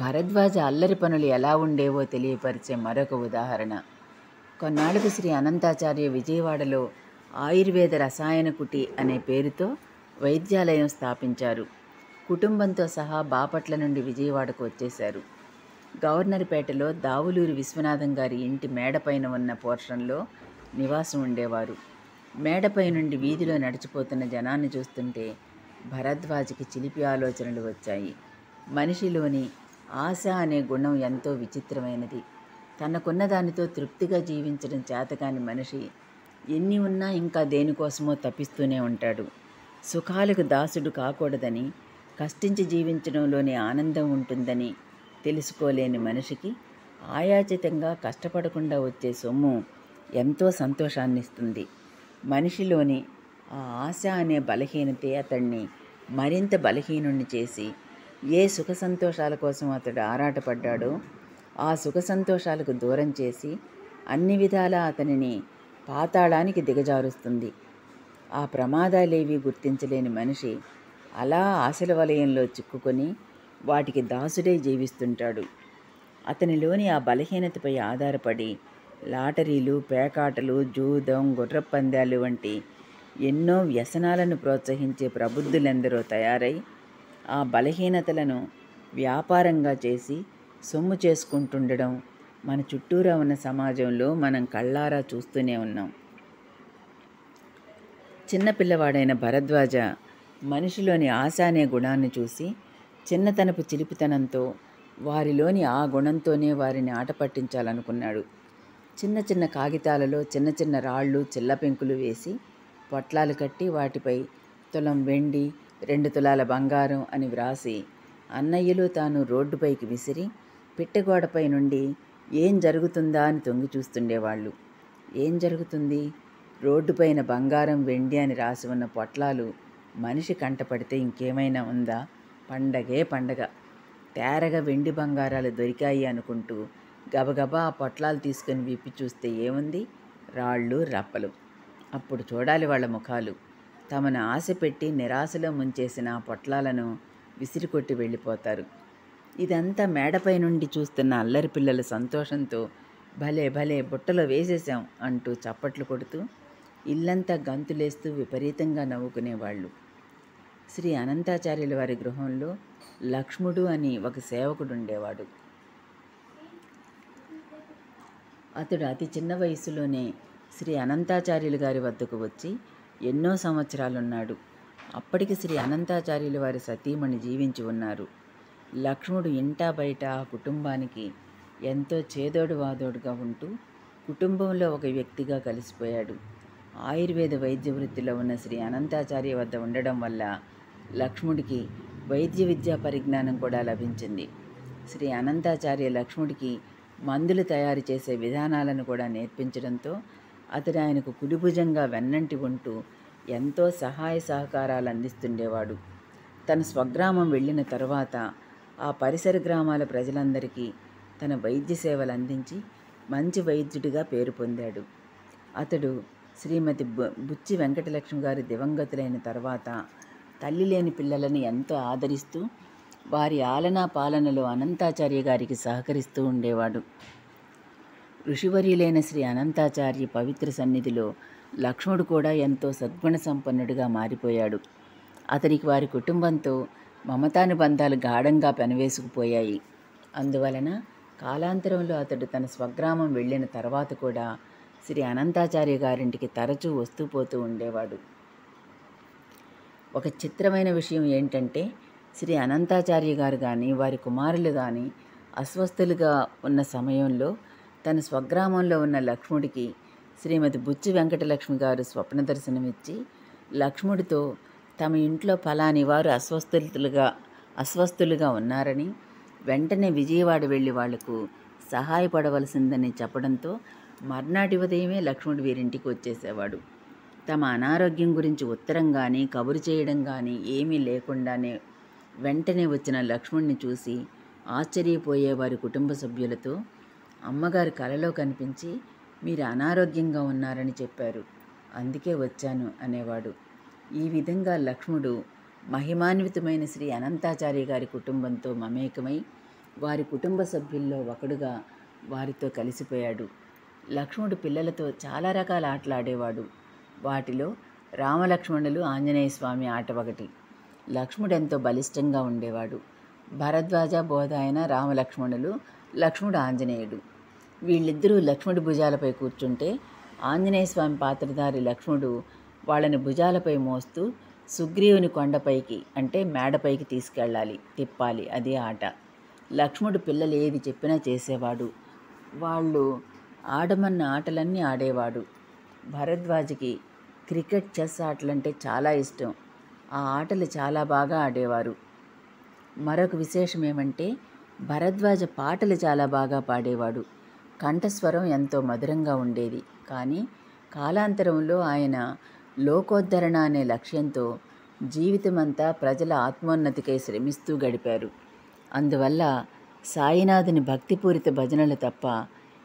భరద్వాజ అల్లరి పనులు ఎలా ఉండేవో తెలియపరిచే మరొక ఉదాహరణ. కొన్నాళ్లకు శ్రీ అనంతాచార్య విజయవాడలో ఆయుర్వేద రసాయన కుటి అనే పేరుతో వైద్యాలయం స్థాపించారు. కుటుంబంతో సహా బాపట్ల నుండి విజయవాడకు వచ్చేశారు. గవర్నర్పేటలో దావులూరి విశ్వనాథం గారి ఇంటి మేడపైన ఉన్న పోర్షన్లో నివాసం ఉండేవారు. మేడపై నుండి వీధిలో నడిచిపోతున్న జనాన్ని చూస్తుంటే భరద్వాజకి చిలిపి ఆలోచనలు వచ్చాయి. మనిషిలోని ఆశ అనే గుణం ఎంతో విచిత్రమైనది. తనకున్న దానితో తృప్తిగా జీవించడం చేతకాని మనిషి ఎన్ని ఉన్నా ఇంకా దేనికోసమో తప్పిస్తూనే ఉంటాడు. సుఖాలకు దాసుడు కాకూడదని, కష్టించి జీవించడంలోనే ఆనందం ఉంటుందని తెలుసుకోలేని మనిషికి ఆయాచితంగా కష్టపడకుండా వచ్చే సొమ్ము ఎంతో సంతోషాన్నిస్తుంది. మనిషిలోని ఆ ఆశ అనే బలహీనతే అతన్ని మరింత బలహీనుణ్ణి చేసి ఏ సుఖ సంతోషాల కోసం అతడు ఆరాటపడ్డాడో ఆ సుఖ సంతోషాలకు దూరం చేసి అన్ని విధాలా అతనిని పాతాళానికి దిగజారుస్తుంది. ఆ ప్రమాదాలేవీ గుర్తించలేని మనిషి అలా ఆశల వలయంలో చిక్కుకొని వాటికి దాసుడై జీవిస్తుంటాడు. అతనిలోని ఆ బలహీనతపై ఆధారపడి లాటరీలు, పేకాటలు, జూదం, గుర్రపందాలు వంటి ఎన్నో వ్యసనాలను ప్రోత్సహించే ప్రబుద్ధులెందరో తయారై ఆ బలహీనతలను వ్యాపారంగా చేసి సొమ్ము చేసుకుంటుండడం మన చుట్టూరా ఉన్న సమాజంలో మనం కళ్ళారా చూస్తూనే ఉన్నాం. చిన్నపిల్లవాడైన భరద్వాజ మనిషిలోని ఆశ అనే గుణాన్ని చూసి చిన్నతనపు చిలిపితనంతో వారిలోని ఆ గుణంతోనే వారిని ఆట పట్టించాలనుకున్నాడు. చిన్న చిన్న కాగితాలలో చిన్న చిన్న రాళ్ళు, చిల్లపెంకులు వేసి పొట్లాలు కట్టి వాటిపై తులం వెండి, 2 తులాల బంగారం అని వ్రాసి అన్నయ్యలు తాను రోడ్డుపైకి విసిరి పిట్టగోడపై నుండి ఏం జరుగుతుందా అని తొంగి చూస్తుండేవాళ్ళు. ఏం జరుగుతుంది? రోడ్డుపైన బంగారం, వెండి అని రాసి ఉన్న పొట్లాలు మనిషి కంటపడితే ఇంకేమైనా ఉందా? పండగే పండగ. తేరగా వెండి బంగారాలు దొరికాయి అనుకుంటూ గబగబా ఆ పొట్లాలు తీసుకొని విప్పి చూస్తే ఏముంది? రాళ్ళు, రప్పలు. అప్పుడు చూడాలి వాళ్ళ ముఖాలు. తమను ఆశ పెట్టి నిరాశలో ముంచేసిన ఆ పొట్లాలను విసిరికొట్టి వెళ్ళిపోతారు. ఇదంతా మేడపై నుండి చూస్తున్న అల్లరి పిల్లలు సంతోషంతో భలే భలే బుట్టలో వేసేశాం అంటూ చప్పట్లు కొడుతూ ఇల్లంతా గంతులేస్తూ విపరీతంగా నవ్వుకునేవాళ్ళు. శ్రీ అనంతాచార్యుల వారి గృహంలో లక్ష్ముడు అని ఒక సేవకుడు ఉండేవాడు. అతడు అతి చిన్న వయసులోనే శ్రీ అనంతాచార్యులు గారి వద్దకు వచ్చి ఎన్నో సంవత్సరాలున్నాడు. అప్పటికి శ్రీ అనంతాచార్యుల వారి సతీమణి జీవించి ఉన్నారు. లక్ష్ముడు ఇంటా బయట ఆ కుటుంబానికి ఎంతో చేదోడు వాదోడుగా ఉంటూ కుటుంబంలో ఒక వ్యక్తిగా కలిసిపోయాడు. ఆయుర్వేద వైద్య వృత్తిలో ఉన్న శ్రీ అనంతాచార్య వద్ద ఉండడం వల్ల లక్ష్ముడికి వైద్య విద్యా పరిజ్ఞానం కూడా లభించింది. శ్రీ అనంతాచార్య లక్ష్ముడికి మందులు తయారు చేసే విధానాలను కూడా నేర్పించడంతో అతడు ఆయనకు కుడిభుజంగా వెన్నంటి ఉంటూ ఎంతో సహాయ సహకారాలు అందిస్తుండేవాడు. తన స్వగ్రామం వెళ్ళిన తరువాత ఆ పరిసర గ్రామాల ప్రజలందరికీ తన వైద్య సేవలు అందించి మంచి వైద్యుడిగా పేరు పొందాడు. అతడు శ్రీమతి బుచ్చి వెంకటలక్ష్మి గారి దివంగతులైన తర్వాత తల్లి లేని పిల్లలను ఎంతో ఆదరిస్తూ వారి ఆలనా పాలనలో అనంతాచార్య గారికి సహకరిస్తూ ఉండేవాడు. ఋషివర్యులైన శ్రీ అనంతాచార్య పవిత్ర సన్నిధిలో లక్ష్ముడు కూడా ఎంతో సద్గుణ సంపన్నుడిగా మారిపోయాడు. అతనికి వారి కుటుంబంతో మమతానుబంధాలు గాఢంగా పెనవేసుకుపోయాయి. అందువలన కాలాంతరంలో అతడు తన స్వగ్రామం వెళ్ళిన తర్వాత కూడా శ్రీ అనంతాచార్య గారింటికి తరచూ వస్తూ పోతూ ఉండేవాడు. ఒక చిత్రమైన విషయం ఏంటంటే శ్రీ అనంతాచార్య గారు కానీ వారి కుమారులు కానీ అస్వస్థులుగా ఉన్న సమయంలో తన స్వగ్రామంలో ఉన్న లక్ష్ముడికి శ్రీమతి బుచ్చి వెంకటలక్ష్మి గారు స్వప్న దర్శనమిచ్చి లక్ష్ముడితో తమ ఇంట్లో ఫలాని వారు అస్వస్థులుగా ఉన్నారని వెంటనే విజయవాడ వెళ్ళి వాళ్లకు సహాయపడవలసిందని చెప్పడంతో మర్నాటి ఉదయమే లక్ష్ముడు వీరింటికి వచ్చేసేవాడు. తమ అనారోగ్యం గురించి ఉత్తరం కానీ కబురు చేయడం కానీ ఏమీ లేకుండానే వెంటనే వచ్చిన లక్ష్ముడిని చూసి ఆశ్చర్యపోయే వారి కుటుంబ సభ్యులతో అమ్మగారు కలలో కనిపించి మీరు అనారోగ్యంగా ఉన్నారని చెప్పారు, అందుకే వచ్చాను అనేవాడు. ఈ విధంగా లక్ష్ముడు మహిమాన్వితమైన శ్రీ అనంతాచార్య గారి కుటుంబంతో మమేకమై వారి కుటుంబ సభ్యుల్లో ఒకడుగా వారితో కలిసిపోయాడు. లక్ష్ముడు పిల్లలతో చాలా రకాల ఆటలు ఆడేవాడు. వాటిలో రామలక్ష్మణులు ఆంజనేయ స్వామి ఆట ఒకటి. లక్ష్ముడు ఎంతో బలిష్టంగా ఉండేవాడు. భరద్వాజ, బోధాయన రామలక్ష్మణులు, లక్ష్ముడు ఆంజనేయుడు. వీళ్ళిద్దరూ లక్ష్ముడి భుజాలపై కూర్చుంటే ఆంజనేయ స్వామి పాత్రధారి లక్ష్ముడు వాళ్ళని భుజాలపై మోస్తూ సుగ్రీవుని కొండపైకి అంటే మేడపైకి తీసుకెళ్ళాలి, తిప్పాలి. అదే ఆట. లక్ష్ముడు పిల్లలు ఏది చెప్పినా చేసేవాడు. వాళ్ళు ఆడమన్న ఆటలన్నీ ఆడేవాడు. భరద్వాజకి క్రికెట్, చెస్ ఆటలంటే చాలా ఇష్టం. ఆ ఆటలు చాలా బాగా ఆడేవారు. మరొక విశేషం ఏమంటే భరద్వాజ పాటలు చాలా బాగా పాడేవాడు. కంఠస్వరం ఎంతో మధురంగా ఉండేది. కానీ కాలాంతరంలో ఆయన లోకోద్ధరణ అనే లక్ష్యంతో జీవితమంతా ప్రజల ఆత్మోన్నతికై శ్రమిస్తూ గడిపారు. అందువల్ల సాయినాథుని భక్తిపూరిత భజనలు తప్ప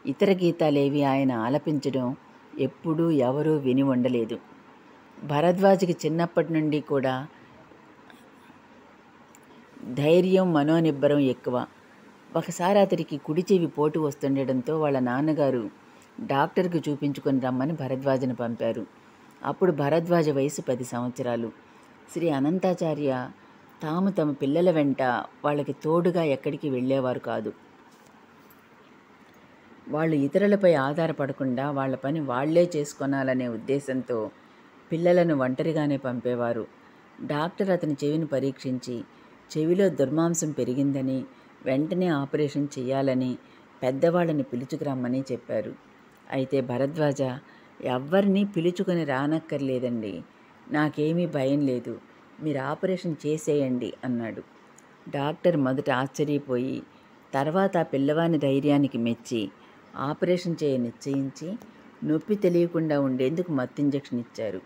ఇతర గీతాలేవి ఆయన ఆలపించడం ఎప్పుడూ ఎవరూ విని ఉండలేదు. భరద్వాజకి చిన్నప్పటి నుండి కూడా ధైర్యం, మనోనిబ్బరం ఎక్కువ. ఒకసారి అతడికి కుడి చెవి పోటు వస్తుండడంతో వాళ్ళ నాన్నగారు డాక్టర్కి చూపించుకొని రమ్మని భరద్వాజను పంపారు. అప్పుడు భరద్వాజ వయసు 10 సంవత్సరాలు. శ్రీ అనంతాచార్య తాము తమ పిల్లల వెంట వాళ్ళకి తోడుగా ఎక్కడికి వెళ్ళేవారు కాదు. వాళ్ళు ఇతరులపై ఆధారపడకుండా వాళ్ళ పని వాళ్లే చేసుకొనాలనే ఉద్దేశంతో పిల్లలను ఒంటరిగానే పంపేవారు. డాక్టర్ అతని చెవిని పరీక్షించి చెవిలో దుర్మాంసం పెరిగిందని, వెంటనే ఆపరేషన్ చేయాలని పెద్దవాళ్ళని పిలుచుకురమ్మని చెప్పారు. అయితే భరద్వాజ, ఎవ్వరినీ పిలుచుకొని రానక్కర్లేదండి, నాకేమీ భయం లేదు, మీరు ఆపరేషన్ చేసేయండి అన్నాడు. డాక్టర్ మొదట ఆశ్చర్యపోయి తర్వాత ఆ పిల్లవాని ధైర్యానికి మెచ్చి ఆపరేషన్ చేయ నిశ్చయించి నొప్పి తెలియకుండా ఉండేందుకు మత్తు ఇంజెక్షన్ ఇచ్చారు.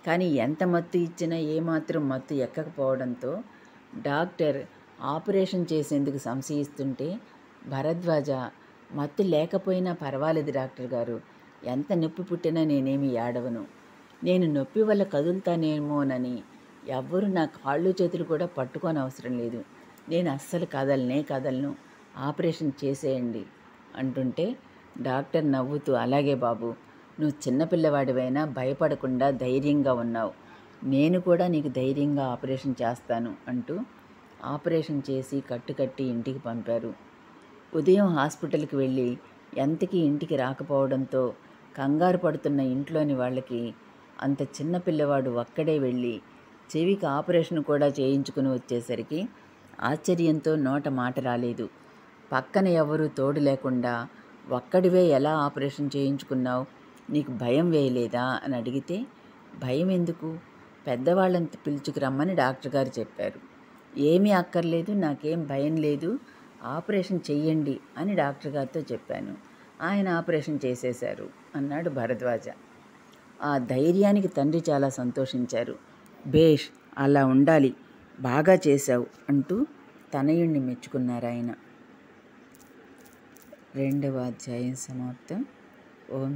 కానీ ఎంత మత్తు ఇచ్చినా ఏమాత్రం మత్తు ఎక్కకపోవడంతో డాక్టర్ ఆపరేషన్ చేసేందుకు సంశయిస్తుంటే భరద్వాజ, మత్తు లేకపోయినా పర్వాలేదు డాక్టర్ గారు, ఎంత నొప్పి పుట్టినా నేనేమి ఏడవను, నేను నొప్పి వల్ల కదులుతానేమోనని ఎవ్వరూ నా కాళ్ళు చేతులు కూడా పట్టుకొని అవసరం లేదు, నేను అస్సలు కదలను, ఆపరేషన్ చేసేయండి అంటుంటే డాక్టర్ నవ్వుతూ, అలాగే బాబు, నువ్వు చిన్నపిల్లవాడివైనా భయపడకుండా ధైర్యంగా ఉన్నావు, నేను కూడా నీకు ధైర్యంగా ఆపరేషన్ చేస్తాను అంటూ ఆపరేషన్ చేసి కట్టుకట్టి ఇంటికి పంపారు. ఉదయం హాస్పిటల్కి వెళ్ళి ఎంతకీ ఇంటికి రాకపోవడంతో కంగారు పడుతున్న ఇంట్లోని వాళ్ళకి అంత చిన్న పిల్లవాడు ఒక్కడే వెళ్ళి చెవికి ఆపరేషన్ కూడా చేయించుకుని వచ్చేసరికి ఆశ్చర్యంతో నోట మాట రాలేదు. పక్కన ఎవరూ తోడు లేకుండా ఒక్కడివే ఎలా ఆపరేషన్ చేయించుకున్నావు, నీకు భయం వేయలేదా అని అడిగితే, భయం ఎందుకు, పెద్దవాళ్ళని పిలుచుకురమ్మని డాక్టర్ గారు చెప్పారు, ఏమీ అక్కర్లేదు, నాకేం భయం లేదు, ఆపరేషన్ చెయ్యండి అని డాక్టర్ గారితో చెప్పాను, ఆయన ఆపరేషన్ చేసేశారు అన్నాడు భరద్వాజ. ఆ ధైర్యానికి తండ్రి చాలా సంతోషించారు. భేష్, అలా ఉండాలి, బాగా చేశావు అంటూ తనయుణ్ణి మెచ్చుకున్నారు ఆయన. 2వ అధ్యాయం సమాప్తం. ఓం